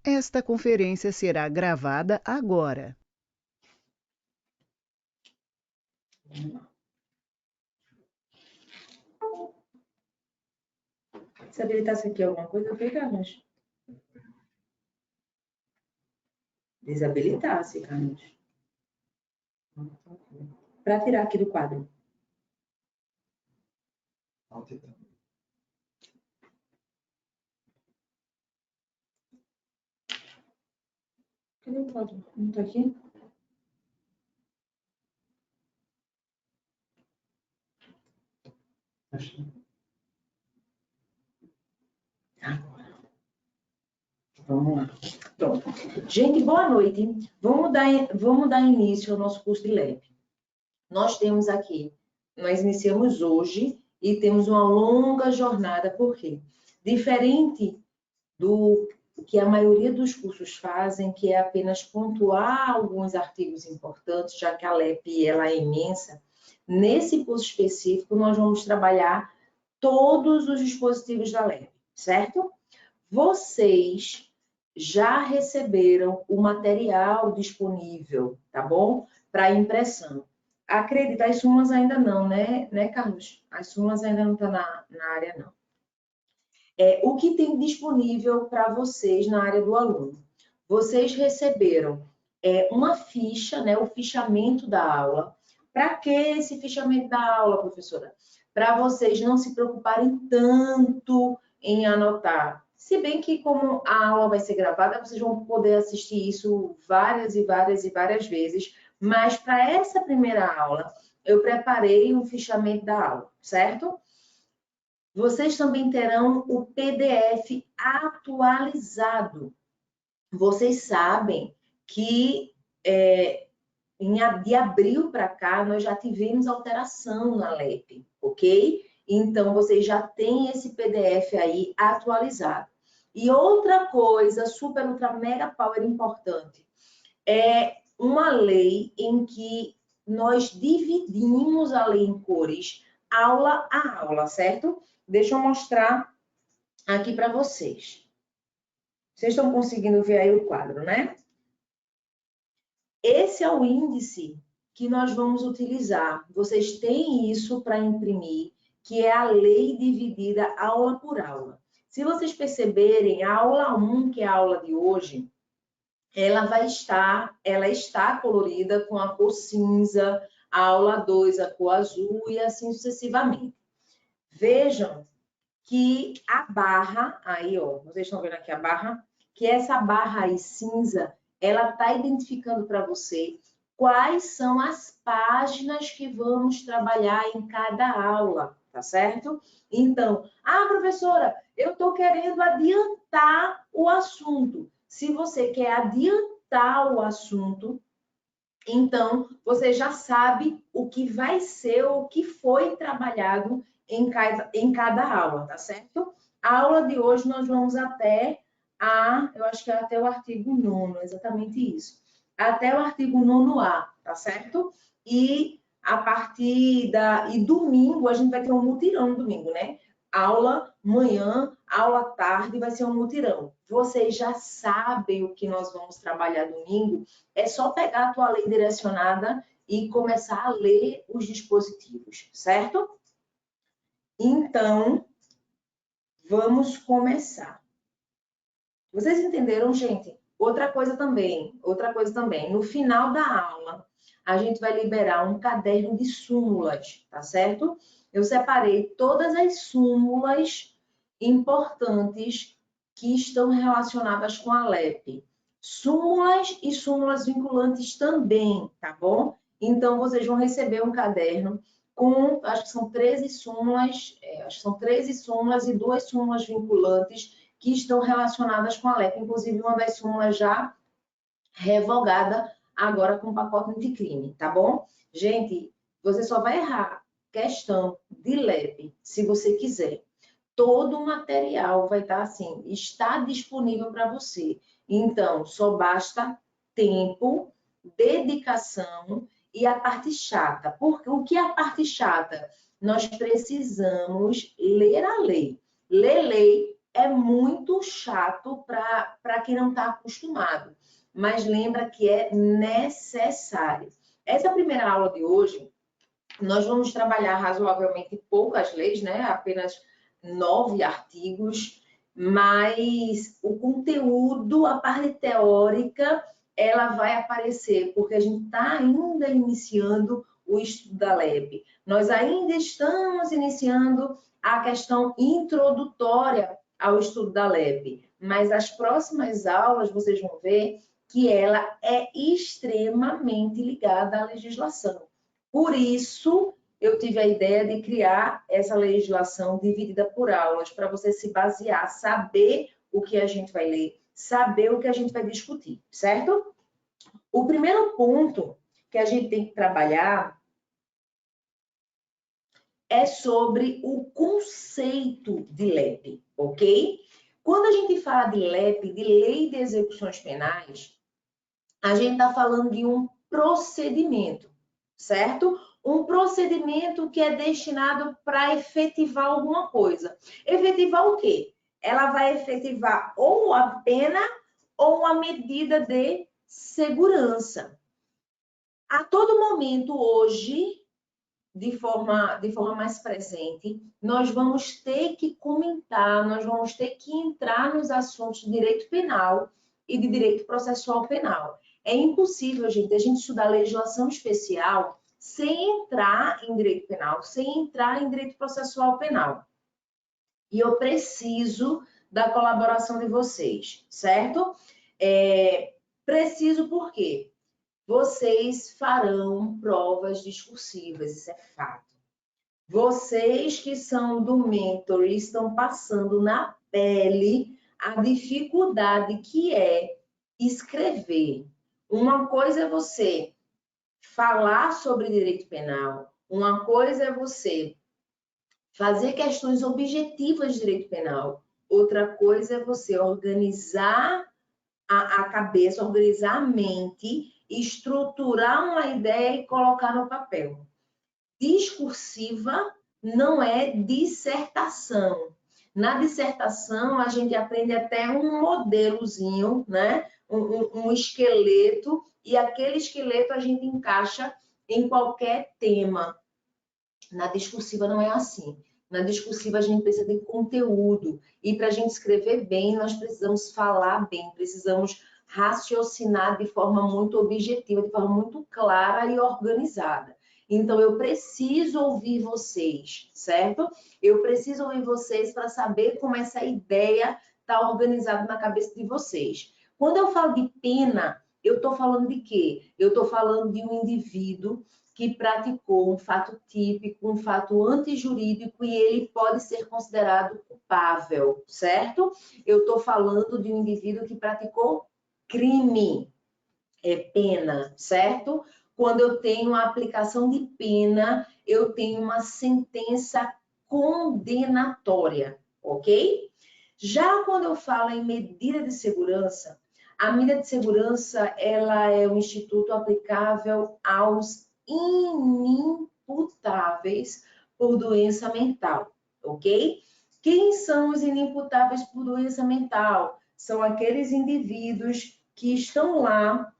Esta conferência será gravada agora. Se habilitasse aqui alguma coisa, eu Carlos. Desabilitasse, Carlos. Para tirar aqui do quadro. Cadê o quadro? Não está aqui? Agora. Vamos lá. Pronto. Gente, boa noite. Vamos dar início ao nosso curso de LEP. Nós temos aqui, nós iniciamos hoje e temos uma longa jornada, por quê? Diferente do que a maioria dos cursos fazem, que é apenas pontuar alguns artigos importantes, já que a LEP ela é imensa, nesse curso específico nós vamos trabalhar todos os dispositivos da LEP, certo? Vocês já receberam o material disponível, tá bom? Para impressão. Acredita, as súmulas ainda não, né, Carlos? As súmulas ainda não estão na área, não. O que tem disponível para vocês na área do aluno? Vocês receberam uma ficha, né, o fichamento da aula. Para que esse fichamento da aula, professora? Para vocês não se preocuparem tanto em anotar. Se bem que, como a aula vai ser gravada, vocês vão poder assistir isso várias e várias vezes. Mas para essa primeira aula, eu preparei um fichamento da aula, certo? Vocês também terão o PDF atualizado. Vocês sabem que de abril para cá nós já tivemos alteração na LEP, ok? Então, vocês já têm esse PDF aí atualizado. E outra coisa, super, ultra, mega, power importante, é uma lei em que nós dividimos a lei em cores, aula a aula, certo? Deixa eu mostrar aqui para vocês. Vocês estão conseguindo ver aí o quadro, né? Esse é o índice que nós vamos utilizar. Vocês têm isso para imprimir, que é a lei dividida aula por aula. Se vocês perceberem, a aula 1, que é a aula de hoje, ela está colorida com a cor cinza, a aula 2 a cor azul e assim sucessivamente. Vejam que a barra, aí ó, vocês estão vendo aqui a barra, que essa barra aí cinza, ela está identificando para você quais são as páginas que vamos trabalhar em cada aula, tá certo? Então, professora, eu estou querendo adiantar o assunto. Se você quer adiantar o assunto, então você já sabe o que vai ser, o que foi trabalhado em cada aula, tá certo? A aula de hoje nós vamos até eu acho que é até o artigo 9º, exatamente isso. Até o artigo 9º-A, tá certo? E a partir e domingo, a gente vai ter um mutirão no domingo, né? Aula manhã, aula tarde, vai ser um mutirão. Vocês já sabem o que nós vamos trabalhar domingo, é só pegar a tua lei direcionada e começar a ler os dispositivos, certo? Então, vamos começar. Vocês entenderam, gente? Outra coisa também. No final da aula, a gente vai liberar um caderno de súmulas, tá certo? Eu separei todas as súmulas importantes que estão relacionadas com a LEP. Súmulas e súmulas vinculantes também, tá bom? Então, vocês vão receber um caderno com, acho que são 13 súmulas, e 2 súmulas vinculantes que estão relacionadas com a LEP, inclusive uma das súmulas já revogada agora com o pacote anticrime, tá bom? Gente, você só vai errar questão de LEP se você quiser. Todo o material vai estar assim, está disponível para você. Então, só basta tempo, dedicação e a parte chata. Porque o que é a parte chata? Nós precisamos ler a lei. Ler lei é muito chato para quem não está acostumado, mas lembra que é necessário. Essa primeira aula de hoje, nós vamos trabalhar razoavelmente poucas leis, né? Apenas 9 artigos, mas o conteúdo, a parte teórica, ela vai aparecer, porque a gente está ainda iniciando o estudo da LEP. Nós ainda estamos iniciando a questão introdutória ao estudo da LEP, mas as próximas aulas vocês vão ver que ela é extremamente ligada à legislação. Por isso, eu tive a ideia de criar essa legislação dividida por aulas, para você se basear, saber o que a gente vai ler, saber o que a gente vai discutir, certo? O primeiro ponto que a gente tem que trabalhar é sobre o conceito de LEP, ok? Quando a gente fala de LEP, de Lei de Execuções Penais, a gente está falando de um procedimento, certo? Um procedimento que é destinado para efetivar alguma coisa. Efetivar o quê? Ela vai efetivar ou a pena ou a medida de segurança. A todo momento, hoje, de forma mais presente, nós vamos ter que comentar, nós vamos ter que entrar nos assuntos de direito penal e de direito processual penal. É impossível, gente, a gente estudar legislação especial sem entrar em direito penal, sem entrar em direito processual penal. E eu preciso da colaboração de vocês, certo? Preciso por quê? Vocês farão provas discursivas, isso é fato. Vocês que são do mentor e estão passando na pele a dificuldade que é escrever. Uma coisa é você falar sobre direito penal, uma coisa é você fazer questões objetivas de direito penal, outra coisa é você organizar a cabeça, organizar a mente, estruturar uma ideia e colocar no papel. Discursiva não é dissertação. Na dissertação, a gente aprende até um modelozinho, né? Um esqueleto, e aquele esqueleto a gente encaixa em qualquer tema. Na discursiva não é assim. Na discursiva a gente precisa de conteúdo. E para a gente escrever bem, nós precisamos falar bem, precisamos raciocinar de forma muito objetiva, de forma muito clara e organizada. Então, eu preciso ouvir vocês, certo? Eu preciso ouvir vocês para saber como essa ideia está organizada na cabeça de vocês. Quando eu falo de pena, eu estou falando de quê? Eu estou falando de um indivíduo que praticou um fato típico, um fato antijurídico e ele pode ser considerado culpável, certo? Eu estou falando de um indivíduo que praticou crime, pena, certo? Quando eu tenho a aplicação de pena, eu tenho uma sentença condenatória, ok? Já quando eu falo em medida de segurança, a medida de segurança ela é um instituto aplicável aos inimputáveis por doença mental, ok? Quem são os inimputáveis por doença mental? São aqueles indivíduos que estão lá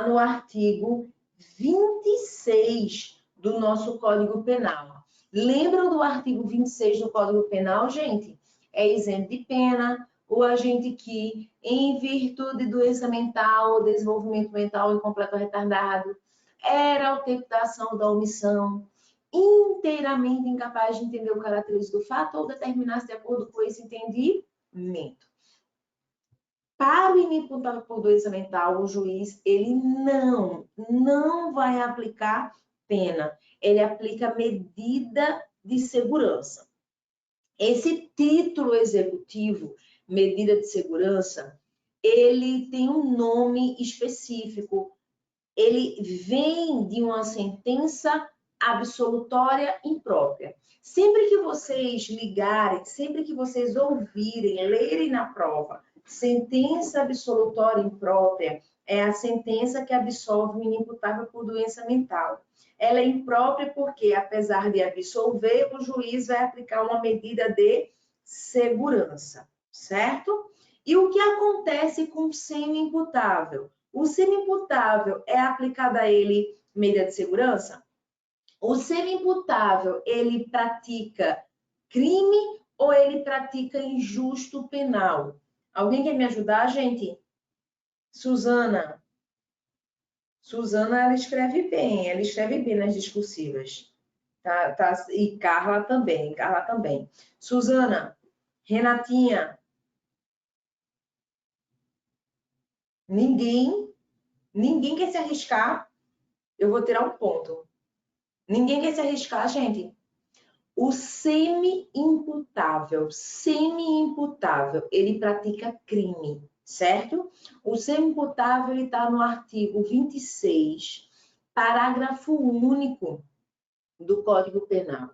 no artigo 26 do nosso Código Penal. Lembram do artigo 26 do Código Penal, gente? É isento de pena o agente que, em virtude de doença mental ou desenvolvimento mental incompleto ou retardado, era ao tempo da ação ou da omissão, inteiramente incapaz de entender o característico do fato ou determinar-se de acordo com esse entendimento. Para o inimputável por doença mental, o juiz ele não vai aplicar pena, ele aplica medida de segurança. Esse título executivo, medida de segurança, ele tem um nome específico. Ele vem de uma sentença absolutória imprópria. Sempre que vocês ligarem, sempre que vocês ouvirem, lerem na prova, sentença absolutória imprópria é a sentença que absolve o inimputável por doença mental. Ela é imprópria porque, apesar de absolver, o juiz vai aplicar uma medida de segurança, certo? E o que acontece com o semi-imputável? O semi-imputável é aplicada a ele medida de segurança? O semi-imputável, ele pratica crime ou ele pratica injusto penal? Alguém quer me ajudar, gente? Suzana. Suzana, ela escreve bem nas discursivas. Tá? E Carla também. Suzana, Renatinha. Ninguém quer se arriscar. Eu vou tirar um ponto. Ninguém quer se arriscar, gente. O semi-imputável, ele pratica crime, certo? O semi-imputável, ele está no artigo 26, parágrafo único do Código Penal.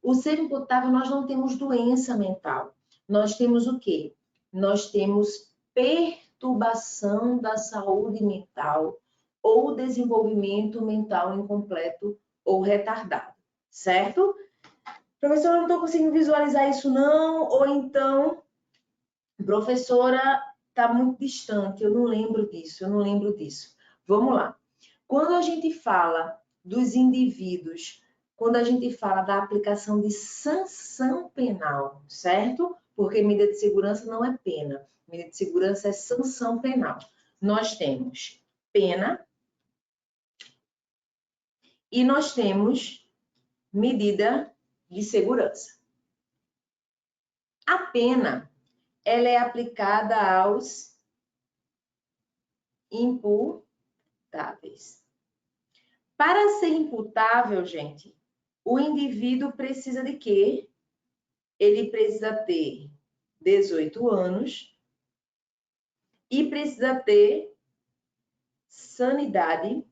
O semi-imputável, nós não temos doença mental. Nós temos o quê? Nós temos perturbação da saúde mental ou desenvolvimento mental incompleto ou retardado, certo? Professora, eu não estou conseguindo visualizar isso não, ou então, professora, está muito distante, eu não lembro disso. Vamos lá. Quando a gente fala dos indivíduos, quando a gente fala da aplicação de sanção penal, certo? Porque medida de segurança não é pena, medida de segurança é sanção penal. Nós temos pena e nós temos medida de segurança. A pena, ela é aplicada aos imputáveis. Para ser imputável, gente, o indivíduo precisa de quê? Ele precisa ter 18 anos e precisa ter sanidade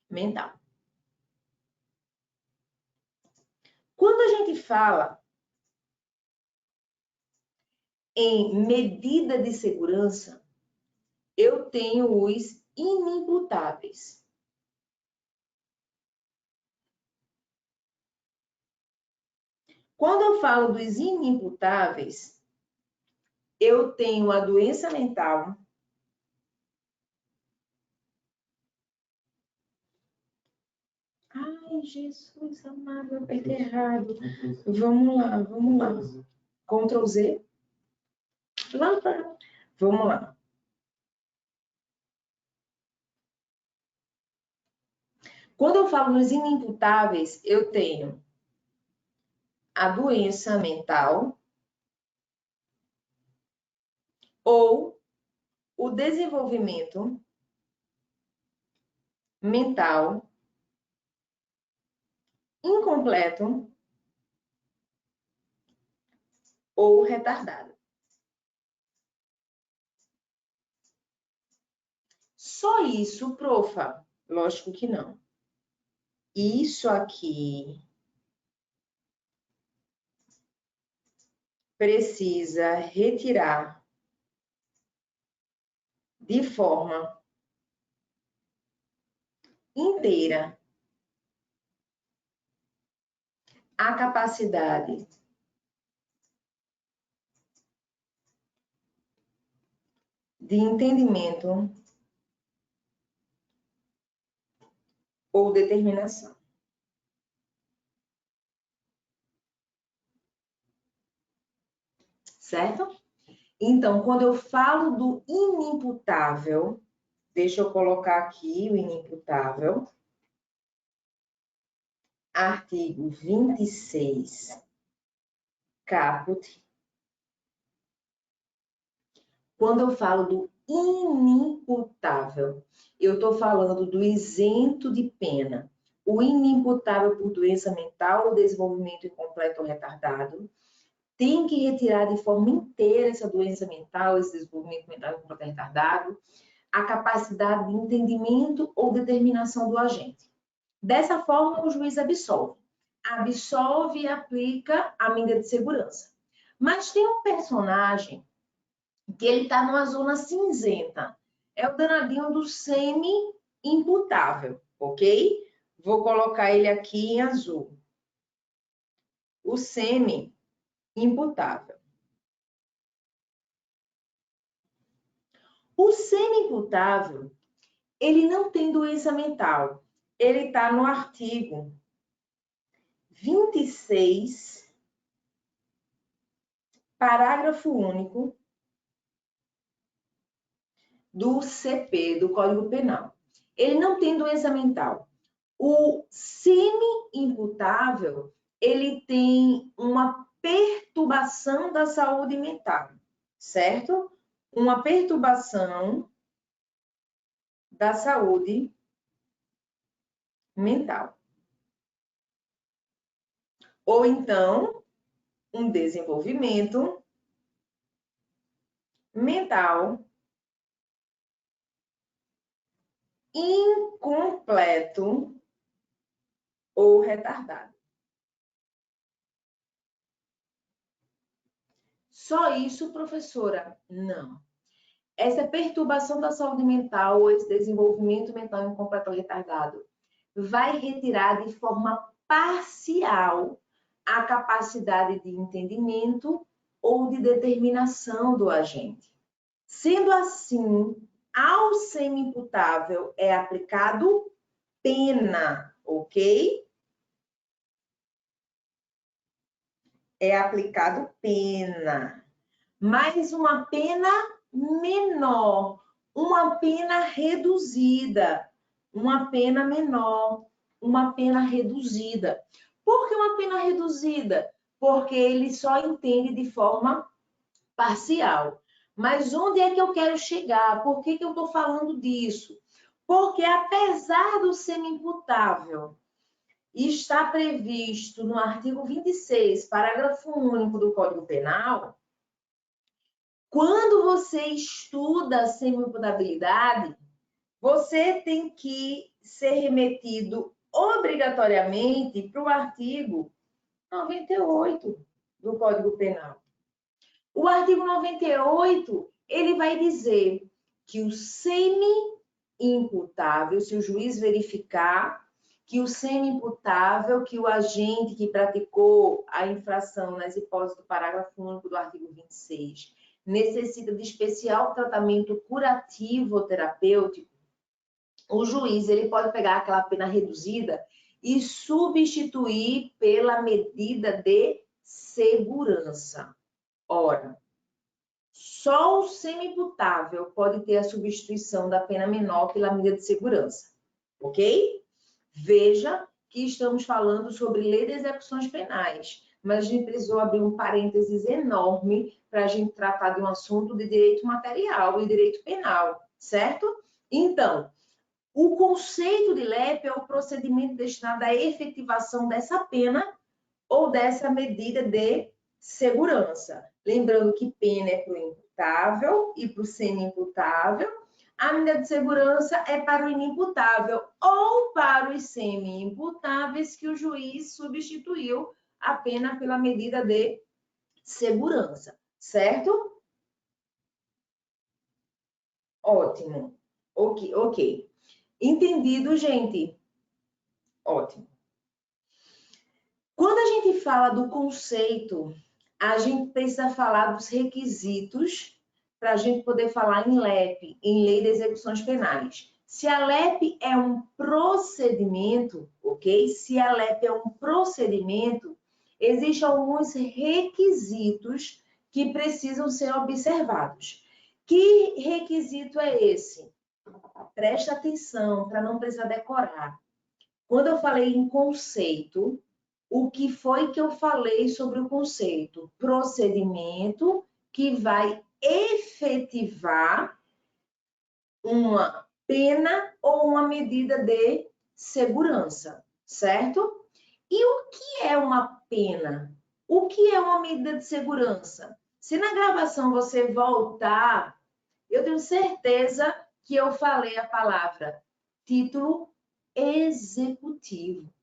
mental. Quando a gente fala em medida de segurança, eu tenho os inimputáveis. Quando eu falo dos inimputáveis, eu tenho a doença mental, ai, Jesus amado, eu apertei errado. Vamos lá. Ctrl Z. Vamos lá. Quando eu falo nos inimputáveis, eu tenho a doença mental ou o desenvolvimento mental incompleto ou retardado. Só isso, profa? Lógico que não. Isso aqui precisa retirar de forma inteira a capacidade de entendimento ou determinação. Certo? Então, quando eu falo do inimputável, deixa eu colocar aqui o inimputável. Artigo 26, caput. Quando eu falo do inimputável, eu estou falando do isento de pena. O inimputável por doença mental ou desenvolvimento incompleto ou retardado tem que retirar de forma inteira essa doença mental, esse desenvolvimento mental incompleto ou retardado, a capacidade de entendimento ou determinação do agente. Dessa forma, o juiz absolve. Absolve e aplica a medida de segurança. Mas tem um personagem que ele está numa zona cinzenta. É o danadinho do semi-imputável, ok? Vou colocar ele aqui em azul. O semi-imputável. imputável. O semi-imputável, ele não tem doença mental. Ele está no artigo 26, parágrafo único do CP, do Código Penal. Ele não tem doença mental. O semi-imputável, ele tem uma perturbação da saúde mental, certo? Uma perturbação da saúde mental. Ou então, um desenvolvimento mental incompleto ou retardado. Só isso, professora? Não. Essa perturbação da saúde mental ou esse desenvolvimento mental incompleto ou retardado vai retirar de forma parcial a capacidade de entendimento ou de determinação do agente. Sendo assim, ao semi-imputável é aplicado pena, ok? É aplicado pena, mas uma pena menor, uma pena reduzida, uma pena menor, uma pena reduzida. Por que uma pena reduzida? Porque ele só entende de forma parcial. Mas onde é que eu quero chegar? Por que eu estou falando disso? Porque apesar do semi-imputável está previsto no artigo 26, parágrafo único do Código Penal, quando você estuda a semi-imputabilidade, você tem que ser remetido obrigatoriamente para o artigo 98 do Código Penal. O artigo 98, ele vai dizer que o semi-imputável, se o juiz verificar que o semi-imputável, que o agente que praticou a infração nas hipóteses do parágrafo único do artigo 26, necessita de especial tratamento curativo ou terapêutico, o juiz ele pode pegar aquela pena reduzida e substituir pela medida de segurança. Ora, só o semi-imputável pode ter a substituição da pena menor pela medida de segurança, ok? Veja que estamos falando sobre lei de execuções penais, mas a gente precisou abrir um parênteses enorme para a gente tratar de um assunto de direito material e direito penal, certo? Então, o conceito de LEP é o procedimento destinado à efetivação dessa pena ou dessa medida de segurança. Lembrando que pena é para o imputável e para o semi-imputável. A medida de segurança é para o inimputável ou para os semi-imputáveis que o juiz substituiu a pena pela medida de segurança, certo? Ótimo. Ok. Entendido, gente? Ótimo. Quando a gente fala do conceito, a gente precisa falar dos requisitos para a gente poder falar em LEP, em Lei de Execuções Penais. Se a LEP é um procedimento, ok? Se a LEP é um procedimento, existem alguns requisitos que precisam ser observados. Que requisito é esse? Presta atenção para não precisar decorar. Quando eu falei em conceito, o que foi que eu falei sobre o conceito? Procedimento que vai efetivar uma pena ou uma medida de segurança, certo? E o que é uma pena? O que é uma medida de segurança? Se na gravação você voltar, eu tenho certeza que eu falei a palavra título executivo.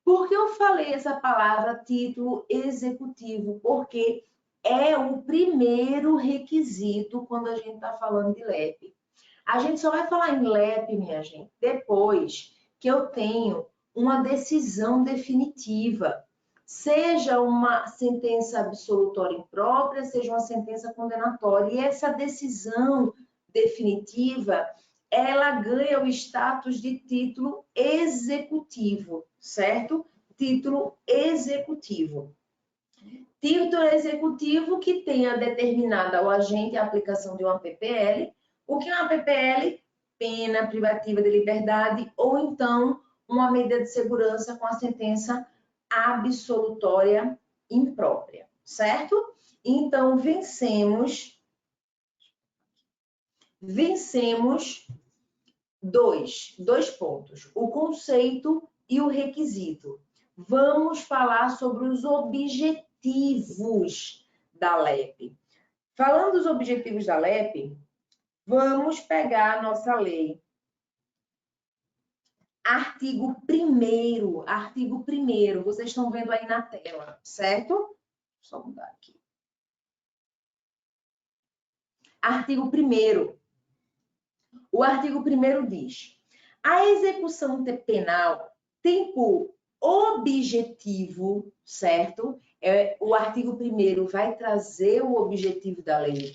Por que eu falei essa palavra título executivo? Porque é o primeiro requisito quando a gente está falando de LEP. A gente só vai falar em LEP, minha gente, depois que eu tenho uma decisão definitiva. seja uma sentença absolutória imprópria, seja uma sentença condenatória. E essa decisão definitiva, ela ganha o status de título executivo, certo? Título executivo. Título executivo que tenha determinado ao agente a aplicação de uma PPL. O que é uma PPL? Pena privativa de liberdade, ou então uma medida de segurança com a sentença absolutória imprópria, certo? Então, vencemos dois pontos, o conceito e o requisito. Vamos falar sobre os objetivos da LEP. Falando dos objetivos da LEP, vamos pegar a nossa lei. Artigo 1º, vocês estão vendo aí na tela, certo? Só mudar aqui. Artigo 1º. O artigo 1º diz: a execução penal tem por objetivo, certo? O artigo 1º vai trazer o objetivo da lei.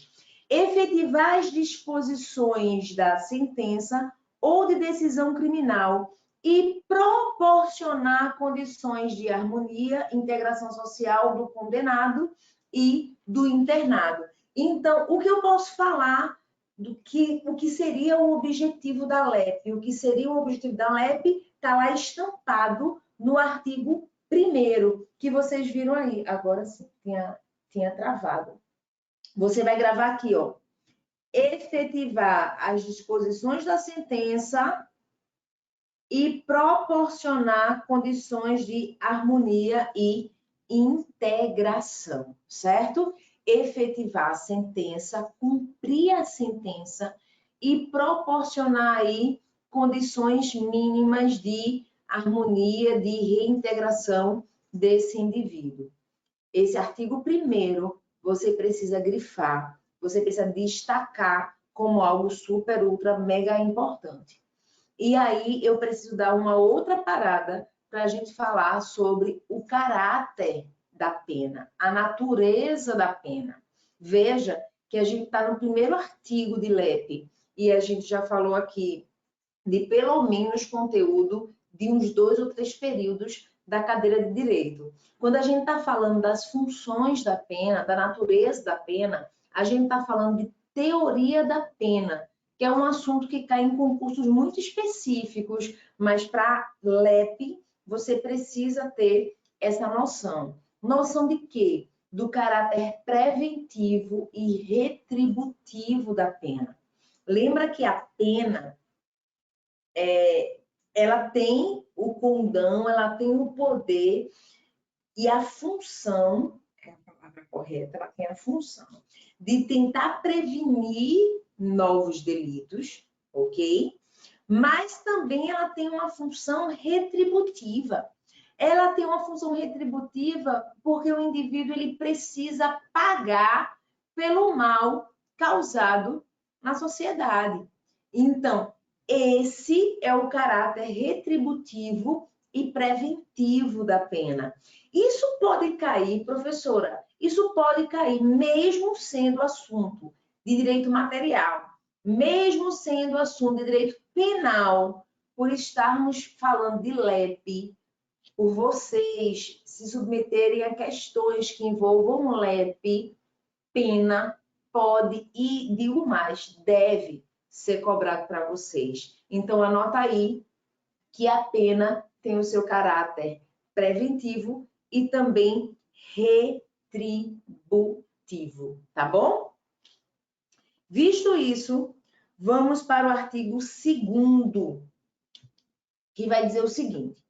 Efetivar as disposições da sentença ou de decisão criminal e proporcionar condições de harmonia, integração social do condenado e do internado. Então, o que eu posso falar o que seria o objetivo da LEP? O que seria o objetivo da LEP está lá estampado no artigo 1º, que vocês viram aí. Agora sim, tinha travado. Você vai gravar aqui, ó. Efetivar as disposições da sentença e proporcionar condições de harmonia e integração, certo? Efetivar a sentença, cumprir a sentença e proporcionar aí condições mínimas de harmonia, de reintegração desse indivíduo. Esse artigo 1º, você precisa grifar, você precisa destacar como algo super, ultra, mega importante. E aí eu preciso dar uma outra parada para a gente falar sobre o caráter da pena, a natureza da pena. Veja que a gente está no 1º artigo de LEP e a gente já falou aqui de pelo menos conteúdo de uns 2 ou 3 períodos da cadeira de direito. Quando a gente está falando das funções da pena, da natureza da pena, a gente está falando de teoria da pena, que é um assunto que cai em concursos muito específicos, mas para LEP você precisa ter essa noção. Noção de quê? Do caráter preventivo e retributivo da pena. Lembra que a pena, ela tem o condão, ela tem o poder e a função, é a palavra correta, ela tem a função de tentar prevenir novos delitos, ok? Mas também ela tem uma função retributiva. Ela tem uma função retributiva porque o indivíduo ele precisa pagar pelo mal causado na sociedade. Então, esse é o caráter retributivo e preventivo da pena. Isso pode cair, professora, isso pode cair mesmo sendo assunto de direito material, mesmo sendo assunto de direito penal, por estarmos falando de LEP, por vocês se submeterem a questões que envolvam LEP, pena pode e, digo mais, deve ser cobrado para vocês. Então, anota aí que a pena tem o seu caráter preventivo e também retributivo, tá bom? Visto isso, vamos para o artigo 2º, que vai dizer o seguinte: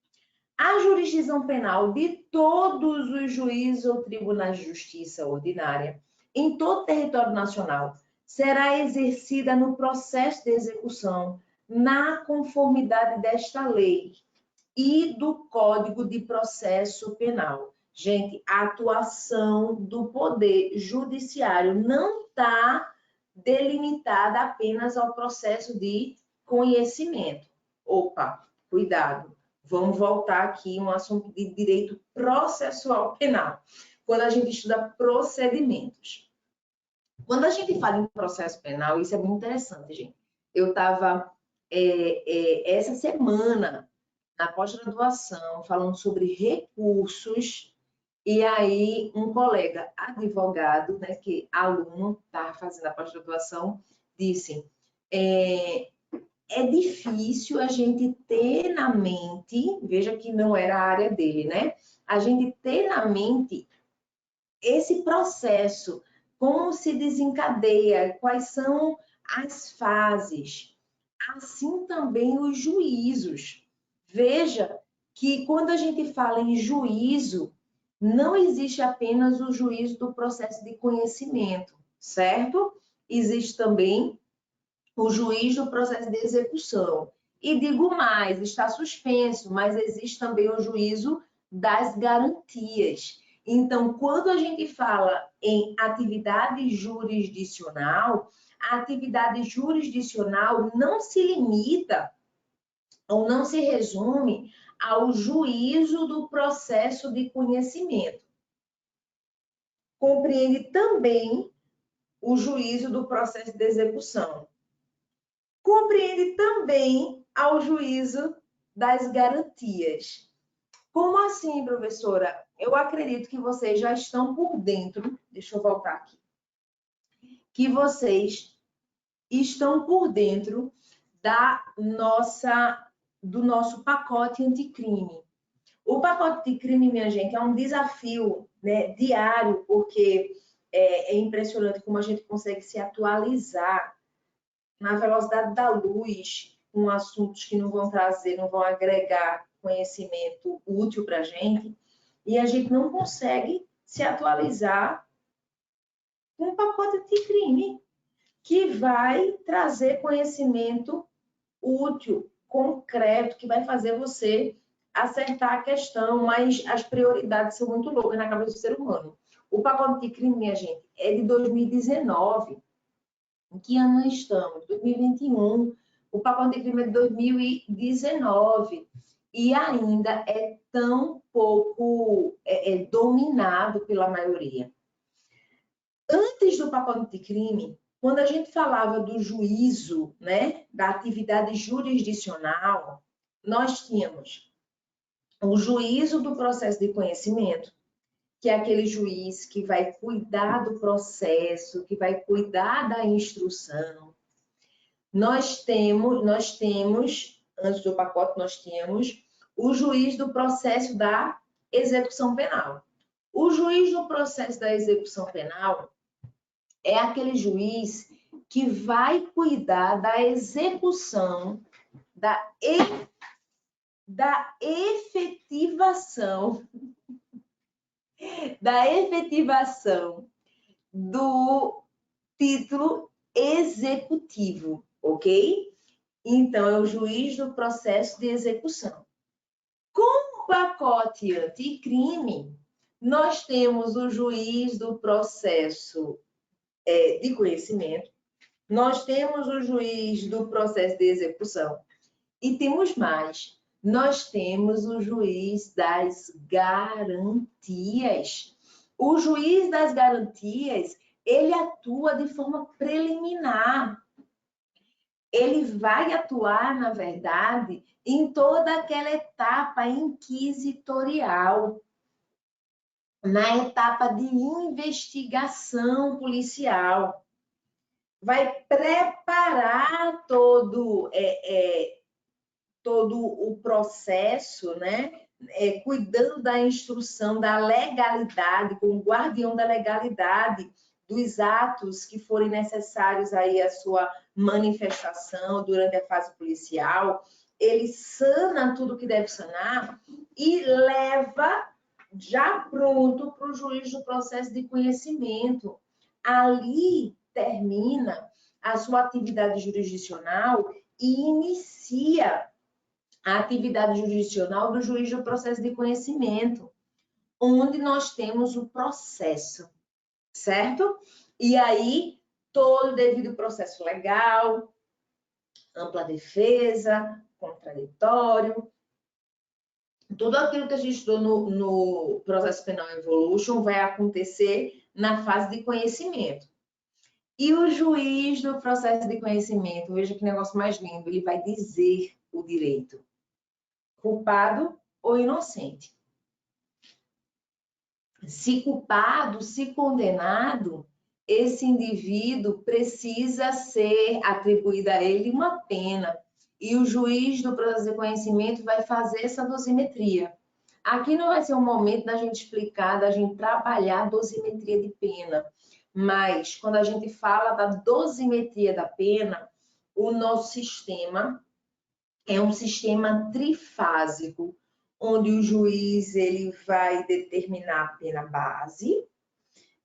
a jurisdição penal de todos os juízes ou tribunais de justiça ordinária em todo o território nacional será exercida no processo de execução na conformidade desta lei e do Código de Processo Penal. Gente, a atuação do Poder Judiciário não está delimitada apenas ao processo de conhecimento. Opa, cuidado. Vamos voltar aqui um assunto de direito processual penal, quando a gente estuda procedimentos. Quando a gente fala em processo penal, isso é muito interessante, gente. Eu estava essa semana na pós-graduação falando sobre recursos, e aí um colega advogado, né, que aluno, estava fazendo a pós-graduação, disse: é difícil a gente ter na mente, veja que não era a área dele, né? A gente ter na mente esse processo, como se desencadeia, quais são as fases, assim também os juízos. Veja que quando a gente fala em juízo, não existe apenas o juízo do processo de conhecimento, certo? Existe também o juiz do processo de execução. E digo mais, está suspenso, mas existe também o juízo das garantias. Então, quando a gente fala em atividade jurisdicional, a atividade jurisdicional não se limita ou não se resume ao juízo do processo de conhecimento. Compreende também o juízo do processo de execução. Compreende também ao juízo das garantias. Como assim, professora? Eu acredito que vocês já estão por dentro, deixa eu voltar aqui, que vocês estão por dentro do nosso pacote anticrime. O pacote de crime, minha gente, é um desafio, né, diário, porque é impressionante como a gente consegue se atualizar na velocidade da luz, com assuntos que não vão trazer, não vão agregar conhecimento útil para a gente, e a gente não consegue se atualizar com um pacote de crime que vai trazer conhecimento útil, concreto, que vai fazer você acertar a questão, mas as prioridades são muito loucas na cabeça do ser humano. O pacote de crime, minha gente, é de 2019. Em que ano nós estamos? 2021. O pacote de crime é de 2019 e ainda é tão pouco dominado pela maioria. Antes do pacote de crime, quando a gente falava do juízo, né, da atividade jurisdicional, nós tínhamos o juízo do processo de conhecimento, que é aquele juiz que vai cuidar do processo, que vai cuidar da instrução. Nós temos, antes do pacote, nós tínhamos o juiz do processo da execução penal. O juiz do processo da execução penal é aquele juiz que vai cuidar da execução, da efetivação do título executivo, ok? Então, é o juiz do processo de execução. Com o pacote anticrime, nós temos o juiz do processo de conhecimento, nós temos o juiz do processo de execução e temos mais. Nós temos o juiz das garantias. O juiz das garantias, ele atua de forma preliminar. Ele vai atuar, na verdade, em toda aquela etapa inquisitorial, na etapa de investigação policial. Vai preparar todo o processo, né? Cuidando da instrução, da legalidade, como guardião da legalidade, dos atos que forem necessários aí à sua manifestação durante a fase policial. Ele sana tudo que deve sanar e leva já pronto para o juiz do processo de conhecimento. Ali termina a sua atividade jurisdicional e inicia a atividade jurisdicional do juiz do processo de conhecimento, onde nós temos o processo, certo? E aí, todo o devido processo legal, ampla defesa, contraditório, Tudo aquilo que a gente estudou no processo penal Evolution vai acontecer na fase de conhecimento. E o juiz do processo de conhecimento, veja que negócio mais lindo, ele vai dizer o direito: culpado ou inocente. Se culpado, se condenado, esse indivíduo precisa ser atribuída a ele uma pena. E o juiz do processo de conhecimento vai fazer essa dosimetria. Aqui não vai ser um momento da gente explicar, da gente trabalhar a dosimetria de pena. Mas, quando a gente fala da dosimetria da pena, o nosso sistema é um sistema trifásico, onde o juiz ele vai determinar a pena base,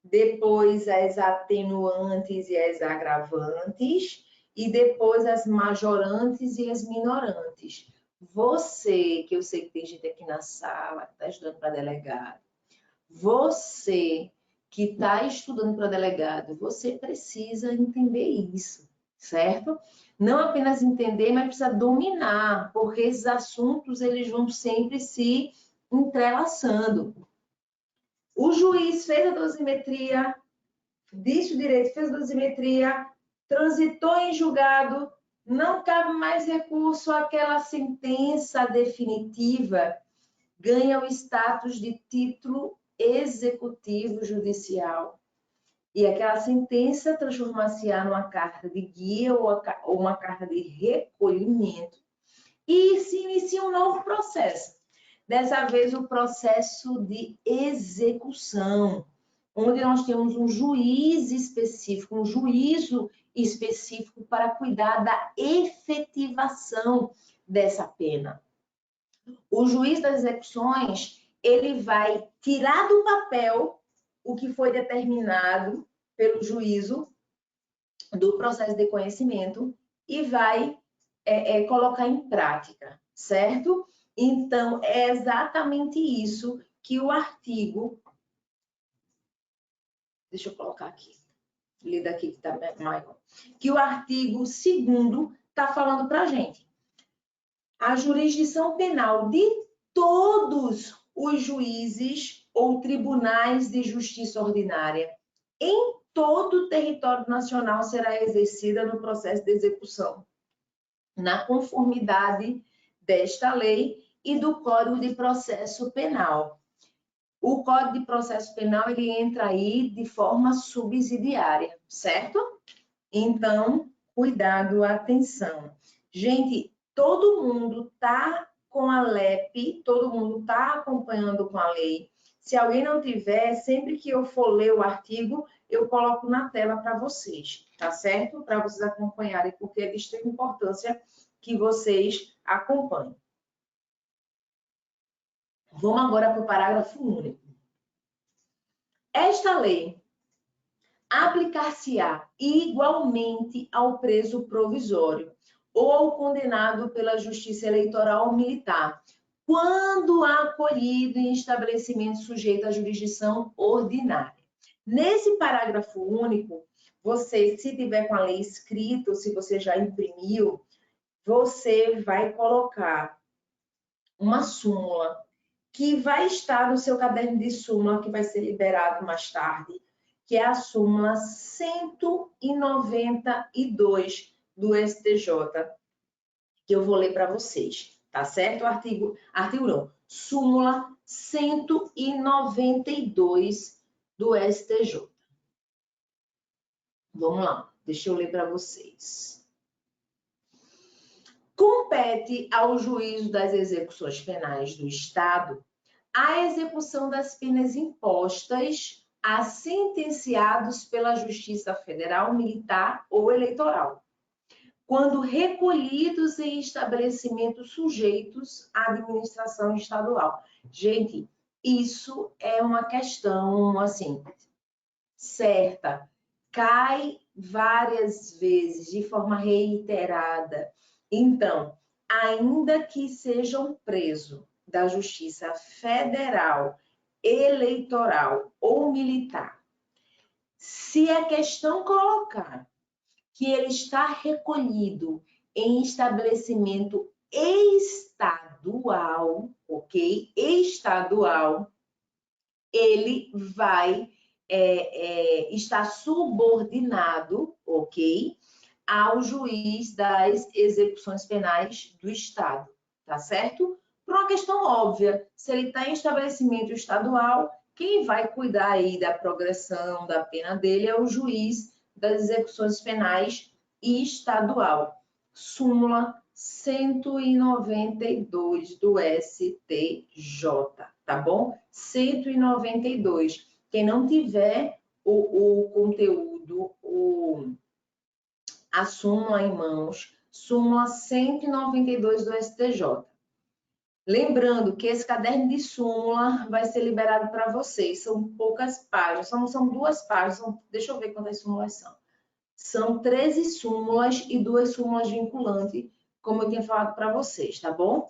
depois as atenuantes e as agravantes, e depois as majorantes e as minorantes. Você, que eu sei que tem gente aqui na sala que está estudando para delegado, você que está estudando para delegado, você precisa entender isso, certo? Não apenas entender, mas precisa dominar, porque esses assuntos eles vão sempre se entrelaçando. O juiz fez a dosimetria, disse o direito, fez a dosimetria, transitou em julgado, não cabe mais recurso àquela sentença definitiva, ganha o status de título executivo judicial. E aquela sentença transformar-se-á numa carta de guia ou uma carta de recolhimento. E se inicia um novo processo. Dessa vez, o processo de execução, onde nós temos um juiz específico, um juízo específico para cuidar da efetivação dessa pena. O juiz das execuções, ele vai tirar do papel o que foi determinado pelo juízo do processo de conhecimento e vai colocar em prática, certo? Então, é exatamente isso que o artigo... Deixa eu colocar aqui. Lida aqui que está maior. Que o artigo 2º está falando para a gente. A jurisdição penal de todos os juízes ou tribunais de justiça ordinária em todo o território nacional será exercida no processo de execução, na conformidade desta lei e do Código de Processo Penal. O Código de Processo Penal, ele entra aí de forma subsidiária, certo? Então, cuidado, atenção. Gente, todo mundo está com a LEP, todo mundo está acompanhando com a lei. Se alguém não tiver, sempre que eu for ler o artigo, eu coloco na tela para vocês, tá certo? Para vocês acompanharem, porque é de extrema importância que vocês acompanhem. Vamos agora para o parágrafo único. Esta lei aplicar-se-á igualmente ao preso provisório ou ao condenado pela Justiça Eleitoral Militar, quando acolhido em estabelecimento sujeito à jurisdição ordinária. Nesse parágrafo único, você, se tiver com a lei escrita, ou se você já imprimiu, você vai colocar uma súmula que vai estar no seu caderno de súmula, que vai ser liberado mais tarde, que é a súmula 192 do STJ, que eu vou ler para vocês, tá certo? Artigo não, súmula 192 do STJ. Vamos lá, deixa eu ler para vocês. Compete ao juízo das execuções penais do Estado a execução das penas impostas a sentenciados pela Justiça Federal, Militar ou Eleitoral, quando recolhidos em estabelecimentos sujeitos à administração estadual. Gente, isso é uma questão, assim, certa. Cai várias vezes, de forma reiterada. Então, ainda que sejam presos da Justiça Federal, Eleitoral ou Militar, se a questão colocar que ele está recolhido em estabelecimento estadual, ok? Estadual, ele vai estar subordinado, ok? Ao juiz das execuções penais do Estado, tá certo? Por uma questão óbvia, se ele está em estabelecimento estadual, quem vai cuidar aí da progressão da pena dele é o juiz das execuções penais estadual. Súmula 192 do STJ, tá bom? 192. Quem não tiver o conteúdo, a súmula em mãos, súmula 192 do STJ. Lembrando que esse caderno de súmula vai ser liberado para vocês. São poucas páginas, são 2 páginas. Deixa eu ver quantas súmulas são. São 13 súmulas e 2 súmulas vinculantes, como eu tinha falado para vocês, tá bom?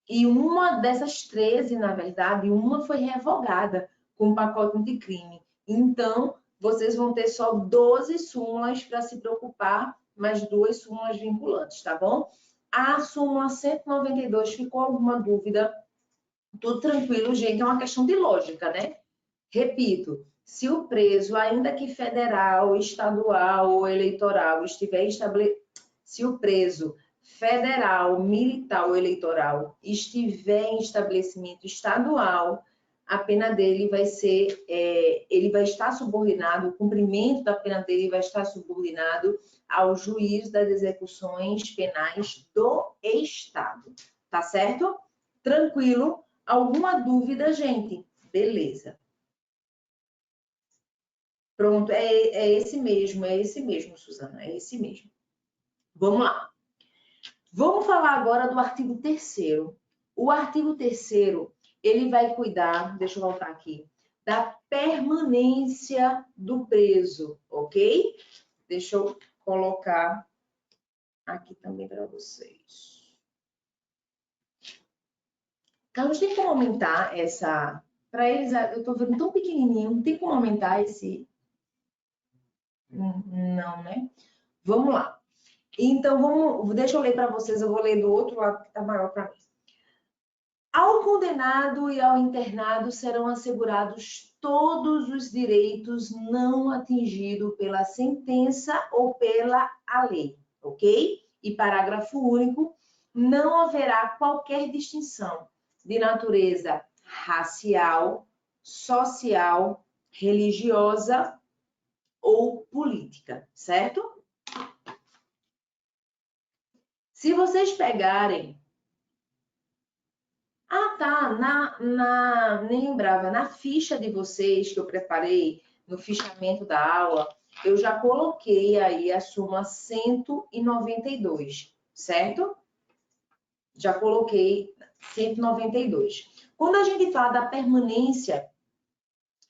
E uma dessas 13, na verdade, uma foi revogada com o pacote anticrime. Então, vocês vão ter só 12 súmulas para se preocupar, mais 2 súmulas vinculantes, tá bom? A súmula 192, ficou alguma dúvida? Tudo tranquilo, gente, é uma questão de lógica, né? Repito, se o preso, ainda que federal, estadual ou eleitoral, estiver estabelecido, se o preso federal, militar ou eleitoral estiver em estabelecimento estadual, a pena dele vai ser, ele vai estar subordinado, o cumprimento da pena dele vai estar subordinado ao juiz das execuções penais do Estado, tá certo? Tranquilo? Alguma dúvida, gente? Beleza. Pronto, é esse mesmo, Suzana, é esse mesmo. Vamos lá. Vamos falar agora do artigo 3º. O artigo 3º, ele vai cuidar, deixa eu voltar aqui, da permanência do preso, ok? Deixa eu colocar aqui também para vocês. Carlos, tem como aumentar essa... Para eles, eu estou vendo tão pequenininho, tem como aumentar esse... Não, né? Vamos lá. Então, deixa eu ler para vocês, eu vou ler do outro lado que está maior para mim. Ao condenado e ao internado serão assegurados todos os direitos não atingidos pela sentença ou pela lei, ok? E parágrafo único, não haverá qualquer distinção de natureza racial, social, religiosa ou política, certo? Se vocês pegarem... Ah, tá, nem lembrava, na ficha de vocês que eu preparei, no fichamento da aula, eu já coloquei aí a súmula 192, certo? Já coloquei 192. Quando a gente fala da permanência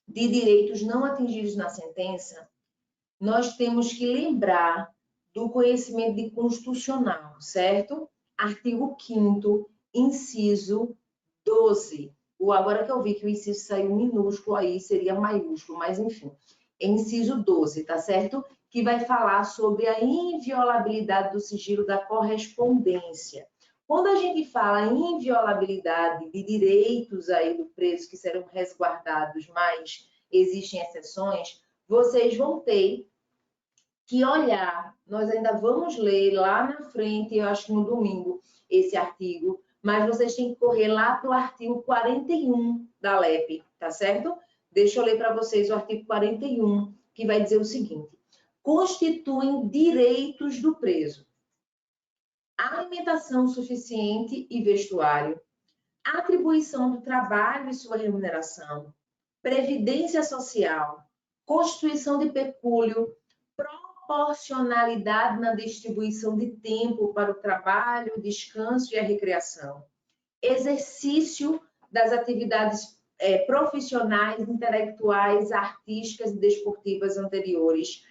de direitos não atingidos na sentença, nós temos que lembrar do conhecimento de constitucional, certo? Artigo 5º, inciso 12. Agora que eu vi que o inciso saiu minúsculo aí, seria maiúsculo, mas enfim. É inciso 12, tá certo? Que vai falar sobre a inviolabilidade do sigilo da correspondência. Quando a gente fala em inviolabilidade de direitos aí do preso que serão resguardados, mas existem exceções, vocês vão ter que olhar, nós ainda vamos ler lá na frente, eu acho que no domingo, esse artigo, mas vocês têm que correr lá para o artigo 41 da LEP, tá certo? Deixa eu ler para vocês o artigo 41, que vai dizer o seguinte: constituem direitos do preso alimentação suficiente e vestuário, atribuição do trabalho e sua remuneração, previdência social, constituição de pecúlio, proporcionalidade na distribuição de tempo para o trabalho, descanso e a recreação, exercício das atividades profissionais, intelectuais, artísticas e desportivas anteriores,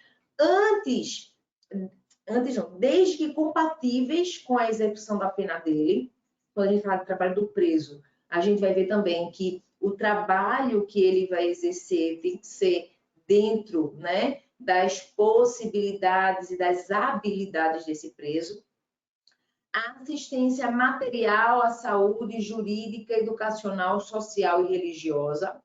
desde que compatíveis com a execução da pena dele. Quando a gente fala de trabalho do preso, a gente vai ver também que o trabalho que ele vai exercer tem que ser dentro, né, das possibilidades e das habilidades desse preso. assistência material à saúde jurídica, educacional, social e religiosa,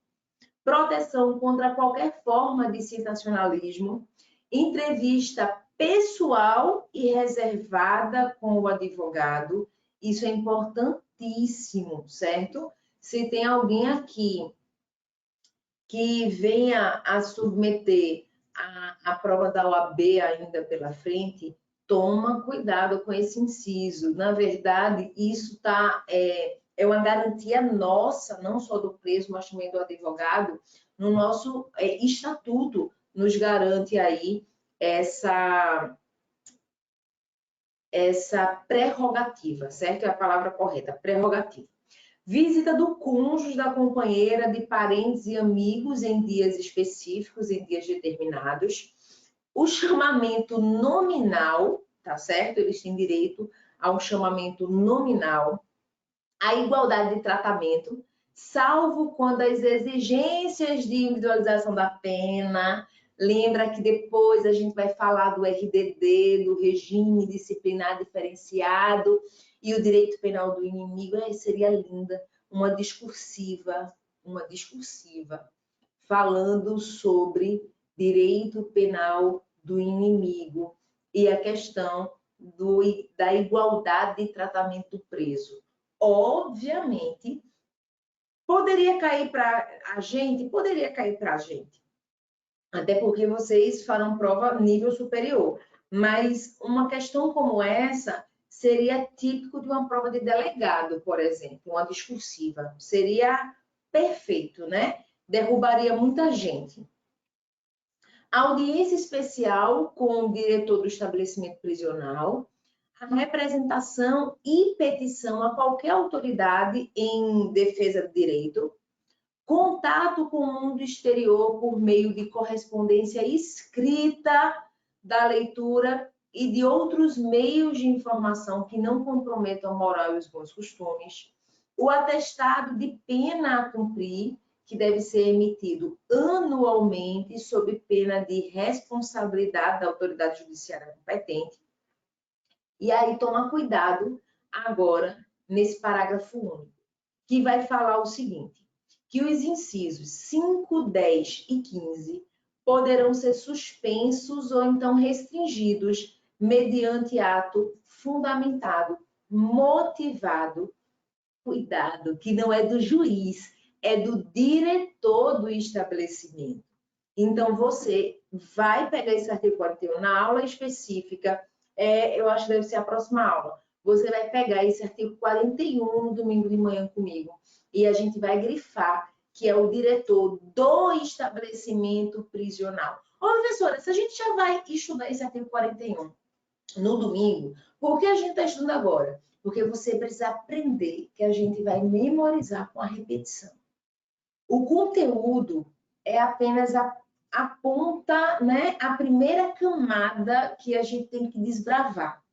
proteção contra qualquer forma de sensacionalismo, entrevista pessoal e reservada com o advogado. Isso é importantíssimo, certo? Se tem alguém aqui que venha a submeter a prova da OAB ainda pela frente, toma cuidado com esse inciso. Na verdade, isso é uma garantia nossa, não só do preso, mas também do advogado. No nosso estatuto, nos garante aí essa prerrogativa, certo? É a palavra correta, prerrogativa. Visita do cônjuge, da companheira, de parentes e amigos em dias específicos, em dias determinados. O chamamento nominal, tá certo? Eles têm direito ao chamamento nominal. A igualdade de tratamento, salvo quando as exigências de individualização da pena. Lembra que depois a gente vai falar do RDD, do regime disciplinar diferenciado, e o direito penal do inimigo. Seria linda uma discursiva falando sobre direito penal do inimigo e a questão da igualdade de tratamento do preso. Obviamente, poderia cair para a gente, até porque vocês farão prova nível superior, mas uma questão como essa seria típico de uma prova de delegado, por exemplo, uma discursiva. Seria perfeito, né? Derrubaria muita gente. Audiência especial com o diretor do estabelecimento prisional, a representação e petição a qualquer autoridade em defesa do direito, contato com o mundo exterior por meio de correspondência escrita, da leitura e de outros meios de informação que não comprometam a moral e os bons costumes, o atestado de pena a cumprir, que deve ser emitido anualmente sob pena de responsabilidade da autoridade judiciária competente. E aí toma cuidado agora nesse parágrafo único, que vai falar o seguinte, que os incisos 5, 10 e 15 poderão ser suspensos ou então restringidos mediante ato fundamentado, motivado. Cuidado, que não é do juiz, é do diretor do estabelecimento. Então, você vai pegar esse artigo 41 na aula específica, eu acho que deve ser a próxima aula. Você vai pegar esse artigo 41 no domingo de manhã comigo e a gente vai grifar que é o diretor do estabelecimento prisional. Ô, professora, se a gente já vai estudar esse artigo 41 no domingo, por que a gente está estudando agora? Porque você precisa aprender que a gente vai memorizar com a repetição. O conteúdo é apenas a ponta, né? A primeira camada que a gente tem que desbravar.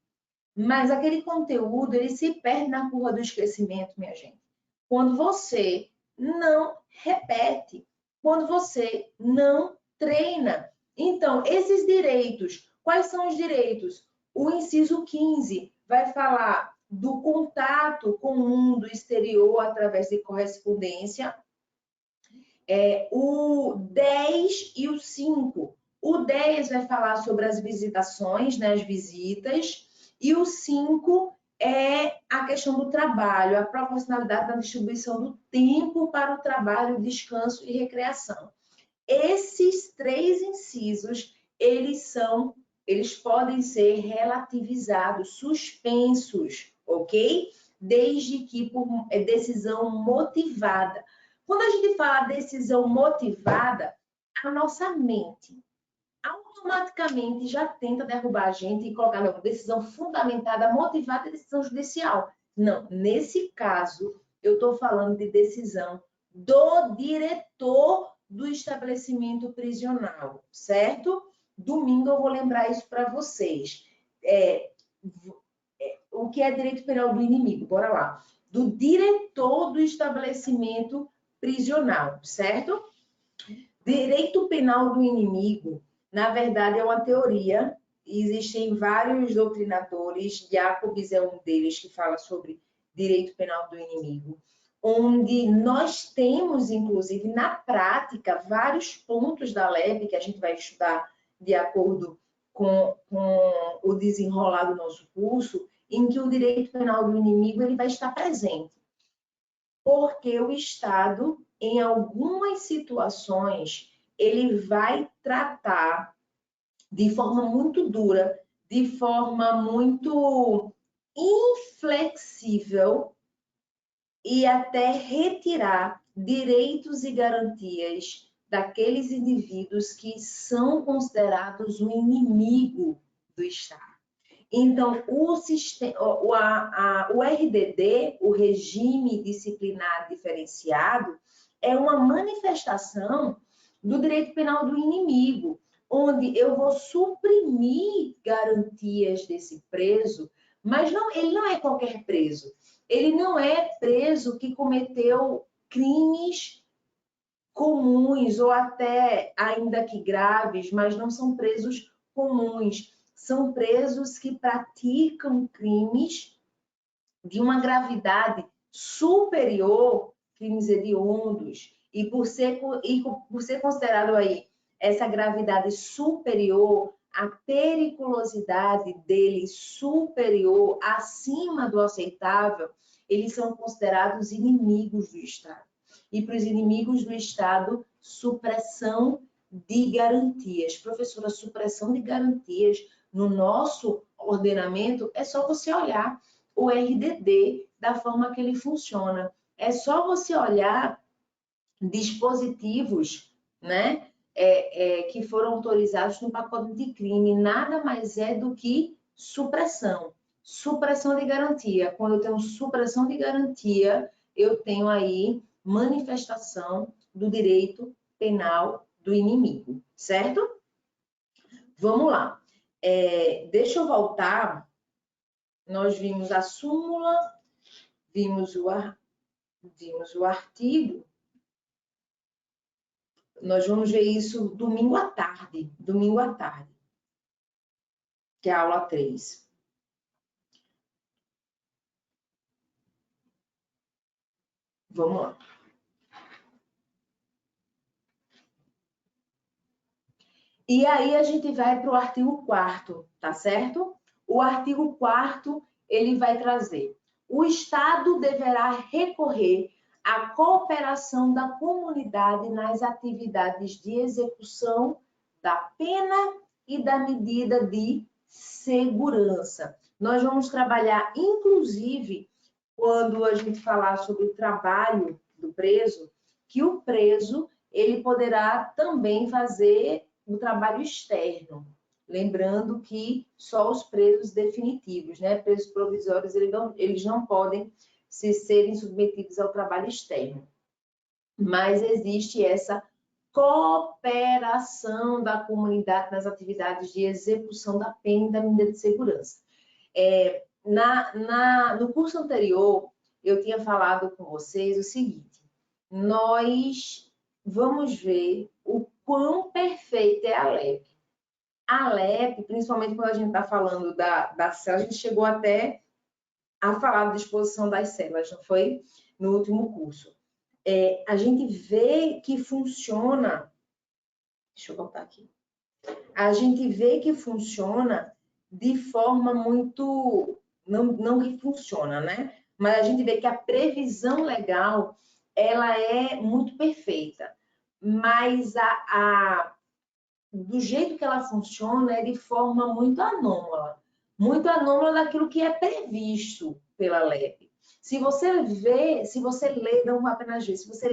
Mas aquele conteúdo, ele se perde na curva do esquecimento, minha gente. Quando você não repete, quando você não treina. Então, esses direitos, quais são os direitos? O inciso 15 vai falar do contato com o mundo exterior através de correspondência. O 10 e o 5. O 10 vai falar sobre as visitações, né, as visitas, e o 5 é a questão do trabalho, a proporcionalidade da distribuição do tempo para o trabalho, descanso e recreação. Esses 3 incisos, eles podem ser relativizados, suspensos, ok? Desde que por decisão motivada. Quando a gente fala decisão motivada, a nossa mente automaticamente já tenta derrubar a gente e colocar uma decisão fundamentada, motivada e decisão judicial. Não, nesse caso, eu estou falando de decisão do diretor do estabelecimento prisional, certo? Domingo eu vou lembrar isso para vocês. O que é direito penal do inimigo? Bora lá. Do diretor do estabelecimento prisional, certo? Direito penal do inimigo, na verdade, é uma teoria existem vários doutrinadores, Jacobs é um deles, que fala sobre direito penal do inimigo, onde nós temos, inclusive, na prática, vários pontos da LEP que a gente vai estudar de acordo com o desenrolar do nosso curso, em que o direito penal do inimigo ele vai estar presente. Porque o Estado, em algumas situações, ele vai tratar de forma muito dura, de forma muito inflexível e até retirar direitos e garantias daqueles indivíduos que são considerados o inimigo do Estado. Então, o RDD, o Regime Disciplinar Diferenciado, é uma manifestação do direito penal do inimigo, onde eu vou suprimir garantias desse preso, mas ele não é qualquer preso. Ele não é preso que cometeu crimes comuns ou até ainda que graves, mas não são presos comuns. São presos que praticam crimes de uma gravidade superior, crimes hediondos, e por ser considerado aí essa gravidade superior, a periculosidade dele superior, acima do aceitável, eles são considerados inimigos do Estado. E para os inimigos do Estado, supressão de garantias. Professora, supressão de garantias no nosso ordenamento é só você olhar o RDD da forma que ele funciona. É só você olhar dispositivos, né, que foram autorizados no pacote de crime. Nada mais é do que supressão. Supressão de garantia. Quando eu tenho supressão de garantia, eu tenho aí manifestação do direito penal do inimigo, certo? Vamos lá. Deixa eu voltar. Nós vimos a súmula, vimos o artigo. Nós vamos ver isso domingo à tarde, que é a aula 3. Vamos lá. E aí a gente vai para o artigo 4º, tá certo? O artigo 4º, ele vai trazer: o Estado deverá recorrer à cooperação da comunidade nas atividades de execução da pena e da medida de segurança. Nós vamos trabalhar, inclusive, quando a gente falar sobre o trabalho do preso, que o preso ele poderá também fazer o trabalho externo. Lembrando que só os presos definitivos, né? Presos provisórios, eles não podem serem submetidos ao trabalho externo. Mas existe essa cooperação da comunidade nas atividades de execução da pena e da medida de segurança. No curso anterior, eu tinha falado com vocês o seguinte: nós vamos ver o quão perfeita é a LEP. A LEP, principalmente quando a gente está falando da célula, a gente chegou até a falar da disposição das células, não foi? No último curso. A gente vê que funciona... Deixa eu voltar aqui. A gente vê que funciona de forma muito... Não que funciona, né? Mas a gente vê que a previsão legal, ela é muito perfeita. Mas do jeito que ela funciona é de forma muito anômala daquilo que é previsto pela LEP. Se você lê, não apenas ver, se você